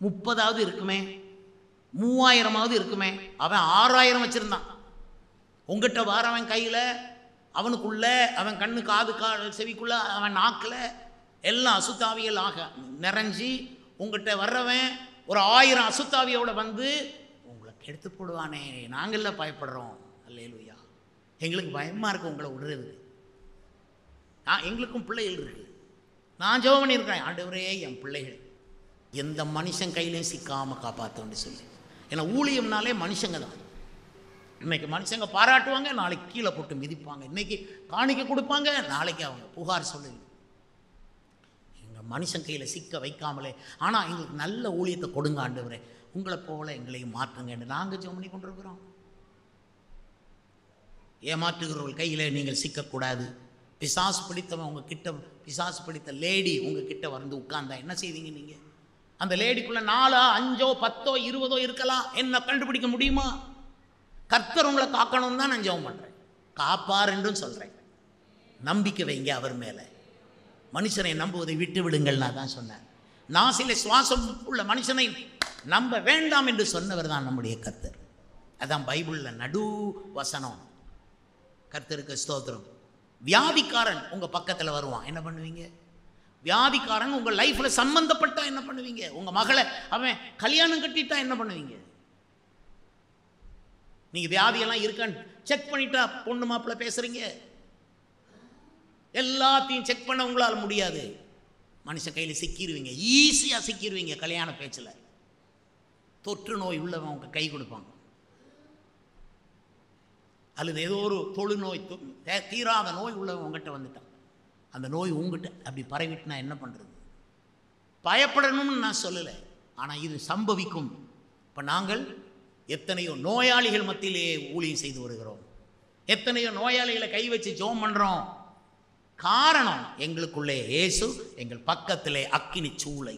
30ஆவது இருக்குமே, 3000ஆவது இருக்குமே. அவன் 6000 வச்சுருந்தான். உங்கள்கிட்ட வாரவன் கையில், அவனுக்குள்ள, அவன் கண்ணு காது செவிக்குள்ள, அவன் நாக்கில் எல்லாம் அசுத்தாவியல் ஆக நிறைஞ்சி உங்கள்கிட்ட வர்றவன் ஒரு 1000 அசுத்தாவியோட வந்து உங்களை கெடுத்து போடுவானே. நாங்கள்ல பயப்படுறோம். அல்லேலூயா. எங்களுக்கு பயமாக இருக்குது உங்களை விடுறது. எங்களுக்கும் பிள்ளைகள் இருக்குது. நான் ஜெபம் பண்ணியிருக்கிறேன், ஆண்டவரே என் பிள்ளைகள் எந்த மனுஷன் கையிலையும் சிக்காமல் காப்பாற்றோன்னு சொல்லி. ஏன்னா ஊழியம்னாலே மனுஷங்க தான். இன்றைக்கி மனுஷங்க பாராட்டுவாங்க, நாளைக்கு கீழே போட்டு மிதிப்பாங்க. இன்றைக்கி காணிக்க கொடுப்பாங்க, நாளைக்கு அவங்க புகார் சொல்லுங்க. எங்கள் மனுஷன் கையில் சிக்க வைக்காமலே, ஆனால் எங்களுக்கு நல்ல ஊழியத்தை கொடுங்க ஆண்டவரே, உங்களை போல எங்களையும் மாற்றுங்க என்று நாங்கள் ஜெபம் பண்ணி கொண்டிருக்கிறோம். ஏமாற்றுகிறவர்கள் கையில் நீங்கள் சிக்கக்கூடாது. பிசாசு பிடித்தவன் உங்கள் கிட்ட, பிசாசு பிடித்த லேடி உங்கள் கிட்ட வந்து உட்கார்ந்தா என்ன செய்வீங்க நீங்கள்? அந்த லேடிக்குள்ளே 4, 5, 10, 20 இருக்கலாம். என்ன கண்டுபிடிக்க முடியுமா? கர்த்தர் உங்களை காக்கணும்னு தான் நான் ஜெபம் பண்ணுறேன். காப்பார் என்றும் சொல்கிறேன். நம்பிக்கை வைங்க அவர் மேலே. மனுஷனை நம்புவதை விட்டு விடுங்கள். நான் தான் சொன்னேன். நாசிலே சுவாசம் உள்ள மனுஷனை நம்ப வேண்டாம் என்று சொன்னவர் தான் நம்முடைய கர்த்தர். அதான் பைபிளில் நடு வசனம். கர்த்தருக்கு ஸ்தோத்திரம். வியாதிக்காரன் உங்கள் பக்கத்தில் வருவான், என்ன பண்ணுவீங்க? வியாதிக்காரன் உங்கள் லைஃப்பில் சம்பந்தப்பட்டா என்ன பண்ணுவீங்க? உங்கள் மகளை அவன் கல்யாணம் கட்டிட்டா என்ன பண்ணுவீங்க? நீங்கள் வியாதியெல்லாம் இருக்கான்னு செக் பண்ணிட்டா பொண்ணு மாப்பிள்ளை பேசுகிறீங்க. எல்லாத்தையும் செக் பண்ண உங்களால் முடியாது. மனுஷன் கையில் சிக்கிடுவீங்க, ஈஸியாக சிக்கிடுவீங்க. கல்யாண பேச்சில் தொற்று நோய் உள்ளவன் அவங்க கை கொடுப்பாங்க, அல்லது ஏதோ ஒரு தொழுநோய் தீராத நோய் உள்ளவன் உங்ககிட்ட வந்துட்டான். அந்த நோய் உங்ககிட்ட அப்படி பரவிட்டுனா என்ன பண்ணுறது? பயப்படணும்னு நான் சொல்லலை, ஆனால் இது சம்பவிக்கும். இப்போ நாங்கள் எத்தனையோ நோயாளிகள் மத்தியிலே ஊழியம் செய்து வருகிறோம், எத்தனையோ நோயாளிகளை கை வச்சு ஜெபம் பண்ணுறோம். காரணம், எங்களுக்குள்ளே இயேசு, எங்கள் பக்கத்திலே அக்கினி சூளை.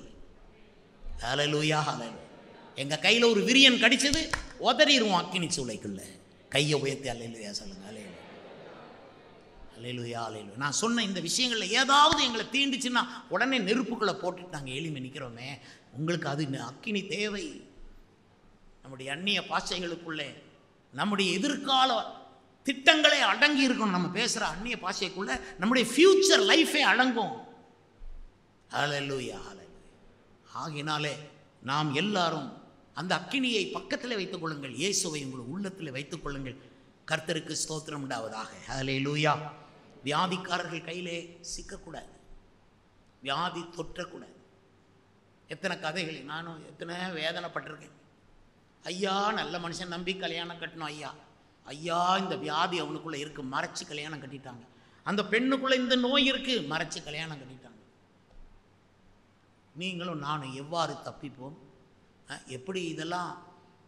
ஹல்லேலூயா, ஹல்லேலூயா. எங்கள் கையில் ஒரு விரியன் கடிச்சது, உதறிடுவோம் அக்கினி சூளைக்குள்ள. கையை உயர்த்தி அல்லேலூயா சொல்லுங்க. அல்லேலூயா, அல்லேலூயா, அல்லேலூயா. நான் சொன்ன இந்த விஷயங்களில் ஏதாவது எங்களை தீண்டுச்சுன்னா உடனே நெருப்புக்குள்ளே போட்டுட்டு நாங்கள் எளிமை நிற்கிறோமே. உங்களுக்கு அது அக்கினி தேவை. நம்முடைய அந்நிய பாஷைகளுக்குள்ளே நம்முடைய எதிர்கால திட்டங்களே அடங்கி இருக்கணும். நம்ம பேசுகிற அந்நிய பாஷைக்குள்ள நம்முடைய ஃபியூச்சர் லைஃபே அடங்கும். ஹல்லேலூயா, ஹல்லேலூயா. ஆகினாலே நாம் எல்லாரும் அந்த அக்கினியை பக்கத்தில் வைத்துக் கொள்ளுங்கள். இயேசுவை உங்கள் உள்ளத்தில் வைத்துக் கொள்ளுங்கள். கர்த்தருக்கு ஸ்தோத்திரம் உண்டாவதாக. ஹல்லேலூயா. வியாதிக்காரர்கள் கையிலே சிக்கக்கூடாது, வியாதி தொற்றக்கூடாது. எத்தனை கதைகள், நானும் எத்தனை வேதனைப்பட்டிருக்கேன். ஐயா, நல்ல மனுஷன் நம்பி கல்யாணம் கட்டணும். ஐயா இந்த வியாதி அவனுக்குள்ளே இருக்குது, மறைச்சி கல்யாணம் கட்டிட்டாங்க. அந்த பெண்ணுக்குள்ளே இந்த நோய் இருக்குது, மறைச்சி கல்யாணம் கட்டிட்டாங்க. நீங்களும் நானும் எவ்வாறு தப்பிப்போம்? எப்படி? இதெல்லாம்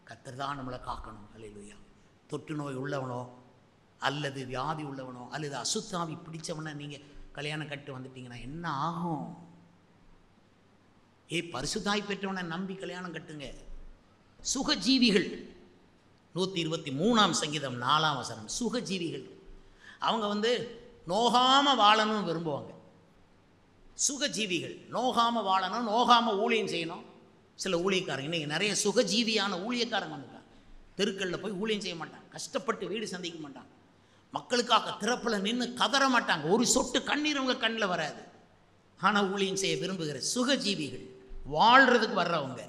கர்த்தர் தான் நம்மளை காக்கணும். அல்லேலூயா. தொற்று நோய் உள்ளவனோ அல்லது வியாதி உள்ளவனோ அல்லது அசுத்தாவி பிடிச்சவனை நீங்கள் கல்யாணம் கட்டு வந்துட்டீங்கன்னா என்ன ஆகும்? பரிசுத்தாய் பெற்றவனை நம்பி கல்யாணம் கட்டுங்க. சுகஜீவிகள் 123ஆம் சங்கீதம் 4ஆம் வசனம். சுகஜீவிகள் அவங்க நோகாமல் வாழணும்னு விரும்புவாங்க. சுகஜீவிகள் நோகாமல் வாழணும், நோகாமல் ஊழியம் செய்யணும். சில ஊழியக்காரங்க இன்றைக்கி நிறைய சுகஜீவியான ஊழியக்காரங்க வந்துட்டாங்க. தெருக்களில் போய் ஊழியம் செய்ய மாட்டாங்க, கஷ்டப்பட்டு வீடு சந்திக்க மாட்டாங்க, மக்களுக்காக திறப்பில் நின்று கதற மாட்டாங்க, ஒரு சொட்டு கண்ணீர் அவங்க கண்ணில் வராது. ஆனால் ஊழியம் செய்ய விரும்புகிற சுகஜீவிகள், வாழ்கிறதுக்கு வர்றவங்க,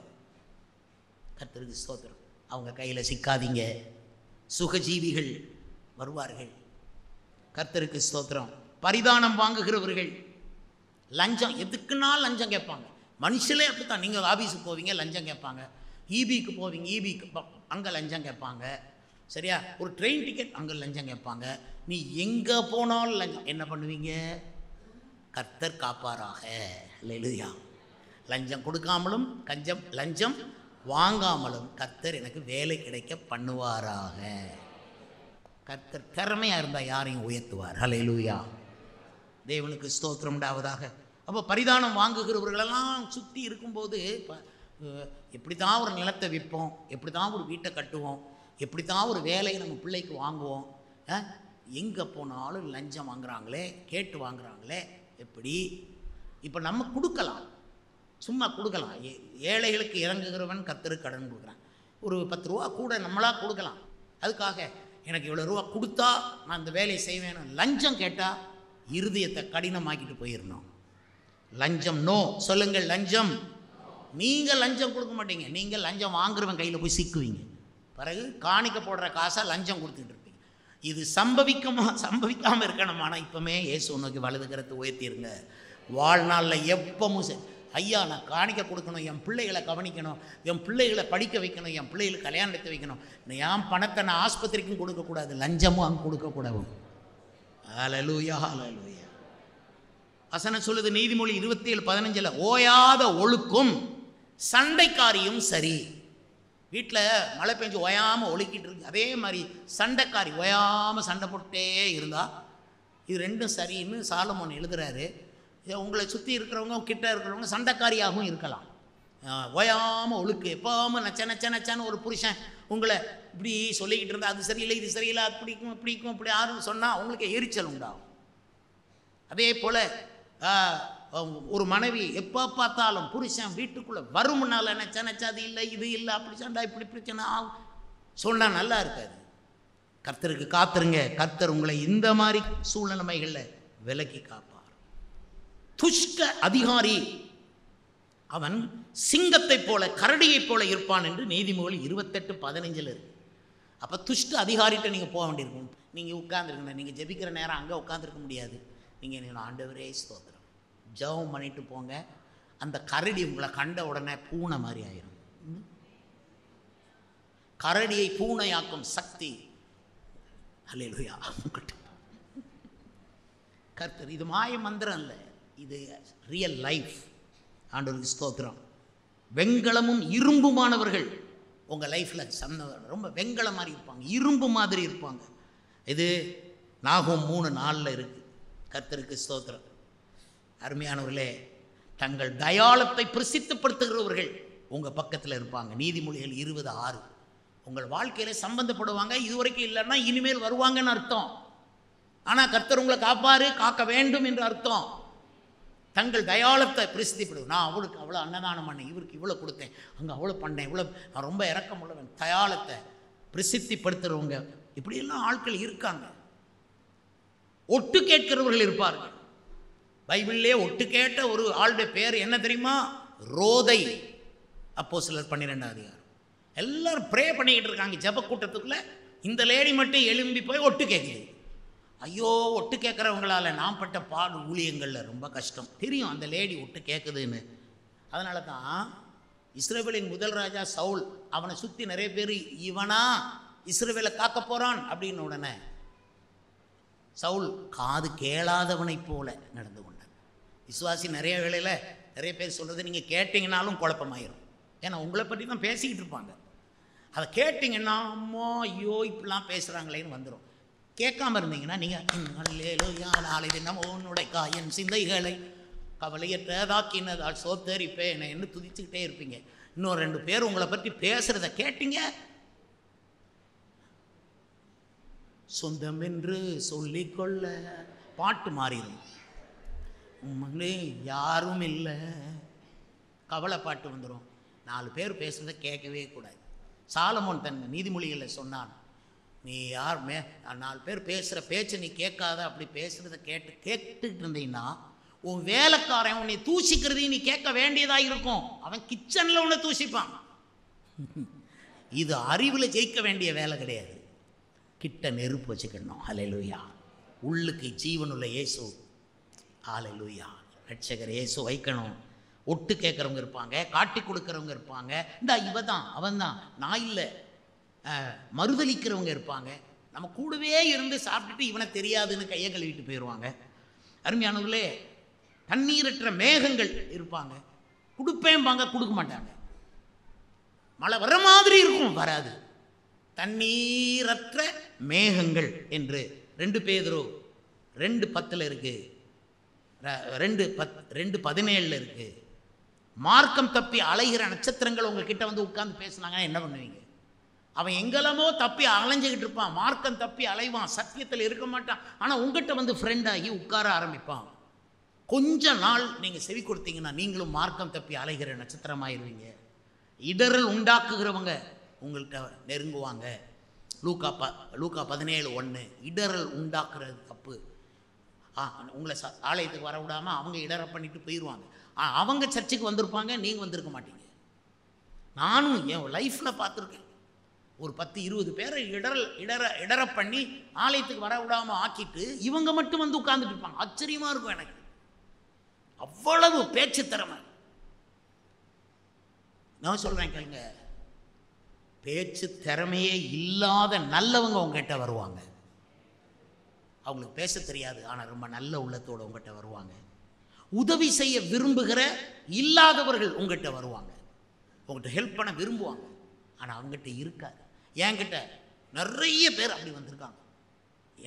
கர்த்தருக்கு ஸ்தோத்திரம், அவங்க கையில் சிக்காதீங்க. சுகஜீவிகள் வருவார்கள். கர்த்தருக்கு ஸ்தோத்திரம். பரிதானம் வாங்குகிறவர்கள், லஞ்சம், எதுக்குன்னா லஞ்சம் கேட்பாங்க. மனுஷனே அப்படித்தான். நீங்கள் ஆஃபீஸுக்கு போவீங்க, லஞ்சம் கேட்பாங்க. ஈபிக்கு போவீங்க, ஈபிக்கு அங்கே லஞ்சம் கேட்பாங்க. சரியா? ஒரு ட்ரெயின் டிக்கெட், அங்கே லஞ்சம் கேட்பாங்க. நீ எங்கே போனாலும் லஞ்சம். என்ன பண்ணுவீங்க? கர்த்தர் காப்பாராக. அல்லேலூயா. லஞ்சம் கொடுக்காமலும் லஞ்சம் வாங்காமலும் கர்த்தர் எனக்கு வேலை கிடைக்க பண்ணுவாராக. கர்த்தர் திறமையாக இருந்தால் யாரையும் உயர்த்துவார். அல்லேலூயா. தேவனுக்கு ஸ்தோத்திரம் உண்டாவதாக. அப்போ பரிதானம் வாங்குகிறவர்களெல்லாம் சுற்றி இருக்கும்போது எப்படி தான் ஒரு நிலத்தை விற்போம், எப்படி தான் ஒரு வீட்டை கட்டுவோம், எப்படி தான் ஒரு வேலையை நம்ம பிள்ளைக்கு வாங்குவோம். எங்கே போனாலும் லஞ்சம் வாங்குறாங்களே, கேட்டு வாங்குறாங்களே. எப்படி? இப்போ நம்ம கொடுக்கலாம், சும்மா கொடுக்கலாம். ஏழைகளுக்கு இறங்குகிறவன் கர்த்தருக்கு கடன் கொடுக்குறான். ஒரு 10 ரூபா கூட நம்மளாக கொடுக்கலாம். அதுக்காக எனக்கு இவ்வளோ ரூபா கொடுத்தா நான் இந்த வேலையை செய்வேன். லஞ்சம் கேட்டால் இருதயத்தை கடினமாக்கிட்டு போயிடணும். லஞ்சம் நோ சொல்லுங்கள். லஞ்சம், நீங்கள் லஞ்சம் கொடுக்க மாட்டீங்க, நீங்கள் லஞ்சம் வாங்குறவன் கையில் போய் சிக்குவீங்க. பிறகு காணிக்க போடுற காசை லஞ்சம் கொடுத்துட்டு இருப்பீங்க. இது சம்பவிக்காமல் இருக்கணும். ஆனால் இப்போமே இயேசு நோக்கி வலது கரத்தை உயர்த்திடுங்க. வாழ்நாளில் எப்பவும் சரி, ஐயா நான் காணிக்க கொடுக்கணும், என் பிள்ளைகளை கவனிக்கணும், என் பிள்ளைகளை படிக்க வைக்கணும், என் பிள்ளைகளுக்கு கல்யாணம் எடுத்து வைக்கணும். என் பணத்தை நான் ஆஸ்பத்திரிக்கும் கொடுக்கக்கூடாது, லஞ்சமும் அங்கே கொடுக்கக்கூடாது. ஹல்லேலூயா, ஹல்லேலூயா. வசனம் சொல்லுது நீதிமொழி 27:15, ஓயாத ஒழுக்கும் சண்டைக்காரியும் சரி. வீட்டில் மழை பெஞ்சு ஓயாமல் ஒழுக்கிட்டு இருக்கு, அதே மாதிரி சண்டைக்காரி ஓயாமல் சண்டை போட்டே இருந்தால் இது ரெண்டும் சரின்னு சாலமோன் எழுதுகிறாரு. உங்களை சுற்றி இருக்கிறவங்க, கிட்ட இருக்கிறவங்க சண்டைக்காரியாகவும் இருக்கலாம். ஓயாமல் ஒழுக்கு, எப்போவும் நச்சன்னு ஒரு புருஷன் உங்களை இப்படி சொல்லிக்கிட்டு இருந்தால் அது சரியில்லை, இது சரியில்லை, அது பிடிக்கும் இப்படி யாரும் சொன்னால் அவங்களுக்கு எரிச்சல் உண்டாகும். அதே போல் ஒரு மனைவி எப்போ பார்த்தாலும் புருஷன் வீட்டுக்குள்ளே வருமுன்னால நினச்சா அது இல்லை இது இல்லை அப்படி சண்டா இப்படி பிரச்சனை ஆகும் சொன்னால் நல்லா இருக்காது. கர்த்தருக்கு காத்துருங்க. கர்த்தர் உங்களை இந்த மாதிரி சூழ்நிலைமைகளில் விலக்கி காப்பார். துஷ்ட அதிகாரி அவன் சிங்கத்தை போல கரடியைப் போல இருப்பான் என்று நீதிமொழி 28:15 இருக்கு. அப்போ துஷ்ட அதிகாரிகிட்ட நீங்கள் போக வேண்டியிருக்கும். நீங்கள் உட்காந்துருக்கீங்க, நீங்கள் ஜெபிக்கிற நேரம் அங்கே உட்காந்துருக்க முடியாது. நீங்கள் ஆண்டவரே ஸ்தோத்திரம் ஜெபம் பண்ணிட்டு போங்க. அந்த கரடி உங்களை கண்ட உடனே பூனை மாதிரி ஆயிரும். கரடியை பூனையாக்கும் சக்தி அல்லேலூயா கர்த்தர். இது மாய மந்திரம் இல்லை, இது ரியல் லைஃப். ஆண்டவருக்கு ஸ்தோத்திரம். வெண்கலமும் இரும்புமானவர்கள் உங்கள் லைஃப்பில் ரொம்ப வெண்கலம் மாதிரி இருப்பாங்க, இரும்பு மாதிரி இருப்பாங்க. இது நாகும் 3:4 இருக்குது. கர்த்தருக்கு ஸ்தோத்திரம். அருமையானவர்களே, தங்கள் தயாளத்தை பிரசித்தப்படுத்துகிறவர்கள் உங்கள் பக்கத்தில் இருப்பாங்க. நீதிமொழிகள் 20:6. உங்கள் வாழ்க்கையில் சம்பந்தப்படுவாங்க. இதுவரைக்கும் இல்லைன்னா இனிமேல் வருவாங்கன்னு அர்த்தம். ஆனால் கர்த்தர் உங்களை காக்க வேண்டும் என்று அர்த்தம். தங்கள் தயாளத்தை பிரசித்திப்படுவோம். நான் அவளுக்கு அவ்வளோ அன்னதானம் பண்ணேன், இவருக்கு இவ்வளோ கொடுத்தேன், அங்கே அவ்வளோ பண்ணேன், இவ்வளோ நான் ரொம்ப இறக்கம் உள்ளவன். தயாளத்தை பிரசித்திப்படுத்துகிறவங்க இப்படியெல்லாம் ஆட்கள் இருக்காங்க. ஒட்டு கேட்கிறவர்கள் இருப்பார்கள். பைபிளிலே ஒட்டு கேட்ட ஒரு ஆளுடைய பேர் என்ன தெரியுமா? ரோதை. அப்போஸ்தலர் 12ஆம் அதிகாரம். எல்லாரும் ப்ரே பண்ணிக்கிட்டு இருக்காங்க ஜெப கூட்டத்துக்குள்ளே. இந்த லேடி மட்டும் எழும்பி போய் ஒட்டு கேட்குது. ஐயோ, ஒட்டு கேட்குறவங்களால நான் பட்ட பாடு ஊழியங்களில் ரொம்ப கஷ்டம் தெரியும். அந்த லேடி ஒட்டு கேட்குதுன்னு. அதனால தான் இஸ்ரவேலின் முதல் ராஜா சவுல், அவனை சுற்றி நிறைய பேர் இவனா இஸ்ரவேலை காக்க போகிறான் அப்படின்னு உடனே சவுல் காது கேளாதவனைப் போல நடந்து கொண்டான். விசுவாசி நிறைய வேளையில் நிறைய பேர் சொல்கிறது நீங்கள் கேட்டிங்கனாலும் குழப்பமாயிரும். ஏன்னா உங்களை பற்றி தான் பேசிக்கிட்டு இருப்பாங்க. அதை கேட்டிங்கன்னா அம்மா ஐயோ இப்படிலாம் பேசுகிறாங்களேன்னு வந்துடும். கேட்காம இருந்தீங்கன்னா நீங்கள் நாளை தினம் உன்னுடைய காயன் சிந்தைகளை கவலையற்றதாக்கினதால் சோத்தரிப்பேன் என்று துதிச்சுக்கிட்டே இருப்பீங்க. இன்னும் 2 பேர் உங்களை பற்றி பேசுகிறத கேட்டீங்க, சொந்தம் என்று சொல்லிக்கொள்ள பாட்டு மாறிடும். உண்மையிலே யாரும் இல்லை, கவலை பாட்டு வந்துடும். 4 பேர் பேசுகிறத கேட்கவே கூடாது. சாலமோன் தன் நீதிமொழிகளில் சொன்னான், நீ யார் 4 பேர் பேசுகிற பேச்சை நீ கேட்காத. அப்படி பேசுகிறத கேட்டுக்கிட்டு இருந்தீங்கன்னா உன் வேலைக்காரன் உன்னை தூசிக்கிறதையும் நீ கேட்க வேண்டியதாக இருக்கும். அவன் கிச்சனில் உன்னை தூசிப்பான். இது அறிவில் ஜெயிக்க வேண்டிய வேலை கிடையாது. கிட்ட நெருப்பு வச்சுக்கணும். ஹல்லேலூயா. உள்ளுக்கு ஜீவனுள்ள இயேசு, ஹல்லேலூயா, ரட்சகர் இயேசு வைக்கணும். ஒட்டு கேட்குறவங்க இருப்பாங்க, காட்டி கொடுக்குறவங்க இருப்பாங்க. இந்த இவ தான் அவன் தான் நான் இல்லை, மறுதளிக்கிறவங்க இருப்பாங்க. நம்ம கூடவே இருந்து சாப்பிட்டுட்டு இவனை தெரியாதுன்னு கையை கழுவிட்டு போயிடுவாங்க. அருமையானவர்களே, தண்ணீரற்ற மேகங்கள் இருப்பாங்க. கொடுப்பேன்பாங்க, கொடுக்க மாட்டாங்க. மழை வர மாதிரி இருக்கும், வராது. தண்ணீரற்ற மேகங்கள் என்று 2 பேதுரு 2:10 இருக்கு, 2:17 இருக்கு. மார்க்கம் தப்பி அலைகிற நட்சத்திரங்கள் உங்ககிட்ட வந்து உட்கார்ந்து பேசுனாங்கன்னா என்ன பண்ணுவீங்க? அவன் எங்கெல்லாமோ தப்பி அலைஞ்சிக்கிட்டு இருப்பான், மார்க்கம் தப்பி அலைவான், சத்தியத்தில் இருக்க மாட்டான். ஆனால் உங்ககிட்ட வந்து ஃப்ரெண்டாகி உட்கார ஆரம்பிப்பான். கொஞ்ச நாள் நீங்கள் செவி கொடுத்தீங்கன்னா நீங்களும் மார்க்கம் தப்பி அலைகிற நட்சத்திரமாயிருவீங்க. இடரல் உண்டாக்குகிறவங்க உங்கள்கிட்ட நெருங்குவாங்க. லூக்கா 17:1. இடரல் உண்டாக்குறது தப்பு. உங்களை ஆலயத்துக்கு வர விடாமல் அவங்க இடர பண்ணிட்டு போயிடுவாங்க. அவங்க சர்ச்சுக்கு வந்திருப்பாங்க, நீங்கள் வந்திருக்க மாட்டீங்க. நானும் என் லைஃப்பில் பார்த்துருக்கேன். ஒரு 10-20 பேரை இடர பண்ணி ஆலயத்துக்கு வர விடாமல் ஆக்கிட்டு இவங்க மட்டும் வந்து உட்கார்ந்துட்டு இருப்பாங்க. ஆச்சரியமாக இருக்கும் எனக்கு. அவ்வளவு பேச்சு திறமை. நான் சொல்கிறேன் கேளுங்க, பேச்சு திறமையே இல்லாத நல்லவங்க உங்ககிட்ட வருவாங்க. அவங்களுக்கு பேச தெரியாது, ஆனால் ரொம்ப நல்ல உள்ளத்தோடு உங்ககிட்ட வருவாங்க. உதவி செய்ய விரும்புகிற இல்லாதவர்கள் உங்ககிட்ட வருவாங்க, உங்கள்கிட்ட ஹெல்ப் பண்ண விரும்புவாங்க. ஆனால் அவங்ககிட்ட இருக்காது. என்கிட்ட நிறைய பேர் அப்படி வந்திருக்காங்க.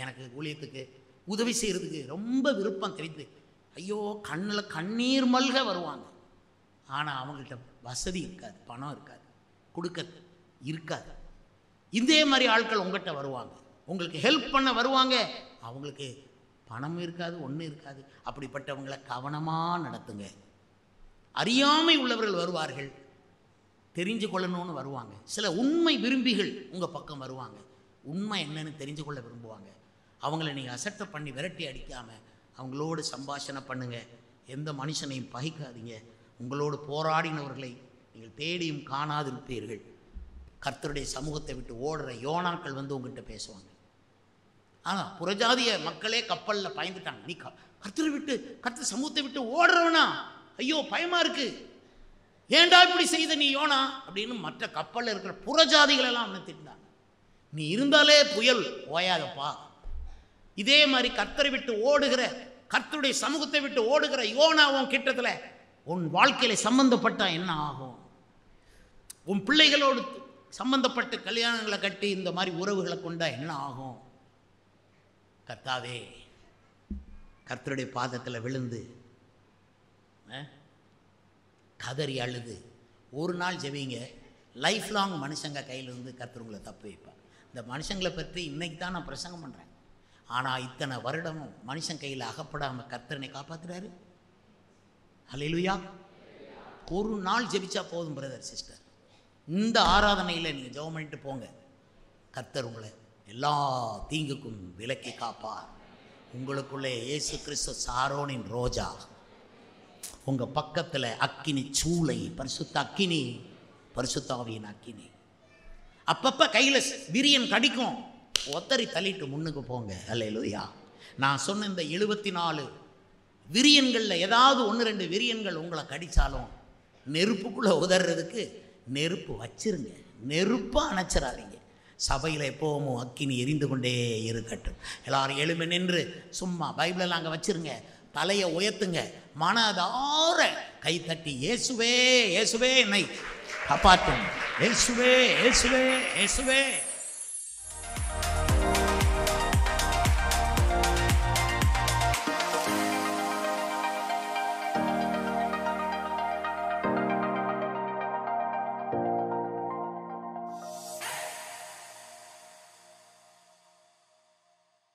எனக்கு ஊழியத்துக்கு உதவி செய்கிறதுக்கு ரொம்ப விருப்பம் தெரியுது. ஐயோ, கண்ணில் கண்ணீர் மல்க வருவாங்க. ஆனால் அவங்கள்ட்ட வசதி இருக்காது, பணம் இருக்காது, கொடுக்க இருக்காது. இதே மாதிரி ஆட்கள் உங்கள்கிட்ட வருவாங்க, உங்களுக்கு ஹெல்ப் பண்ண வருவாங்க. அவங்களுக்கு பணமும் இருக்காது, ஒன்றும் இருக்காது. அப்படிப்பட்டவங்களை கவனமாக நடத்துங்க. அறியாமை உள்ளவர்கள் வருவார்கள், தெரிஞ்சு கொள்ளணும்னு வருவாங்க. சில உண்மை விரும்பிகள் உங்கள் பக்கம் வருவாங்க, உண்மை என்னன்னு தெரிஞ்சு கொள்ள விரும்புவாங்க. அவங்கள நீங்கள் அசட்டை பண்ணி விரட்டி அடிக்காமல் அவங்களோடு சம்பாஷணை பண்ணுங்கள். எந்த மனுஷனையும் பகைக்காதீங்க. உங்களோடு போராடினவர்களை நீங்கள் தேடியும் காணாதிருப்பீர்கள். கர்த்தருடைய சமூகத்தை விட்டு ஓடுற யோனாக்கள் வந்து உங்கள்கிட்ட பேசுவாங்க. ஆனால் புறஜாதிய மக்களே கப்பலில் பயந்துட்டாங்க. நீ கர்த்தர் சமூகத்தை விட்டு ஓடுறவனா? ஐயோ பயமாக இருக்கு, ஏண்டா இப்படி செய்த நீ யோனா அப்படின்னு மற்ற கப்பலில் இருக்கிற புறஜாதிகள் எல்லாம் அவனை திட்டாங்க. நீ இருந்தாலே புயல் ஓயாதப்பா. இதே மாதிரி கர்த்தரை விட்டு ஓடுகிற, கர்த்தருடைய சமூகத்தை விட்டு ஓடுகிற யோனாவும் கிட்டத்தில் உன் வாழ்க்கையில சம்பந்தப்பட்டா என்ன ஆகும்? உன் பிள்ளைகளோடு சம்பந்தப்பட்டு கல்யாணங்களை கட்டி இந்த மாதிரி உறவுகளை கொண்டா என்ன ஆகும்? கர்த்தாவே, கர்த்தருடைய பாதத்தில் விழுந்து கதறி அழுது ஒரு நாள் ஜெபிங்க. லைஃப் லாங் மனுஷங்க கையிலிருந்து கர்த்தர் உங்களை தப்பு வைப்பார். இந்த மனுஷங்களை பற்றி இன்னைக்கு தான் நான் பிரசங்கம் பண்ணுறேன். ஆனால் இத்தனை வருடமும் மனுஷன் கையில் அகப்படாமல் கர்த்தரனை காப்பாற்றுறாரு. ஹல்லேலூயா. ஒரு நாள் ஜெபிச்சா போதும் பிரதர் சிஸ்டர். இந்த ஆராதனையில் நீங்கள் ஜெபம் பண்ணிட்டு போங்க. கர்த்தர் உங்களை எல்லா தீங்குக்கும் விலக்கி காப்பார். உங்களுக்குள்ளே இயேசு கிறிஸ்து சாரோனின் ரோஜா, உங்கள் பக்கத்தில் அக்கினி சூளை, பரிசுத்த அக்கினி, பரிசுத்தாவியின் அக்கினி. அப்பப்போ கையில் விரியன் கடிக்கும், ஒத்தரி தள்ளிட்டு முன்னுக்கு போங்க. அல்லேலூயா. நான் சொன்ன இந்த 74 விரியன்களில் ஏதாவது 1-2 விரியன்கள் உங்களை கடித்தாலும் நெருப்புக்குள்ளே உதறதுக்கு நெருப்பு வச்சிருங்க, நெருப்பாக அணைச்சிடாதீங்க. சபையில் எப்போவும் அக்கினி எரிந்து கொண்டே இருக்கட்டும். எல்லாரும் எழுமி நின்று சும்மா பைபிளெல்லாம் அங்கே வச்சிருங்க, தலையை உயர்த்துங்க, மனதார கை தட்டி இயேசுவே இயேசுவே என்னை காப்பாற்றும், இயேசுவே இயேசுவே இயேசுவே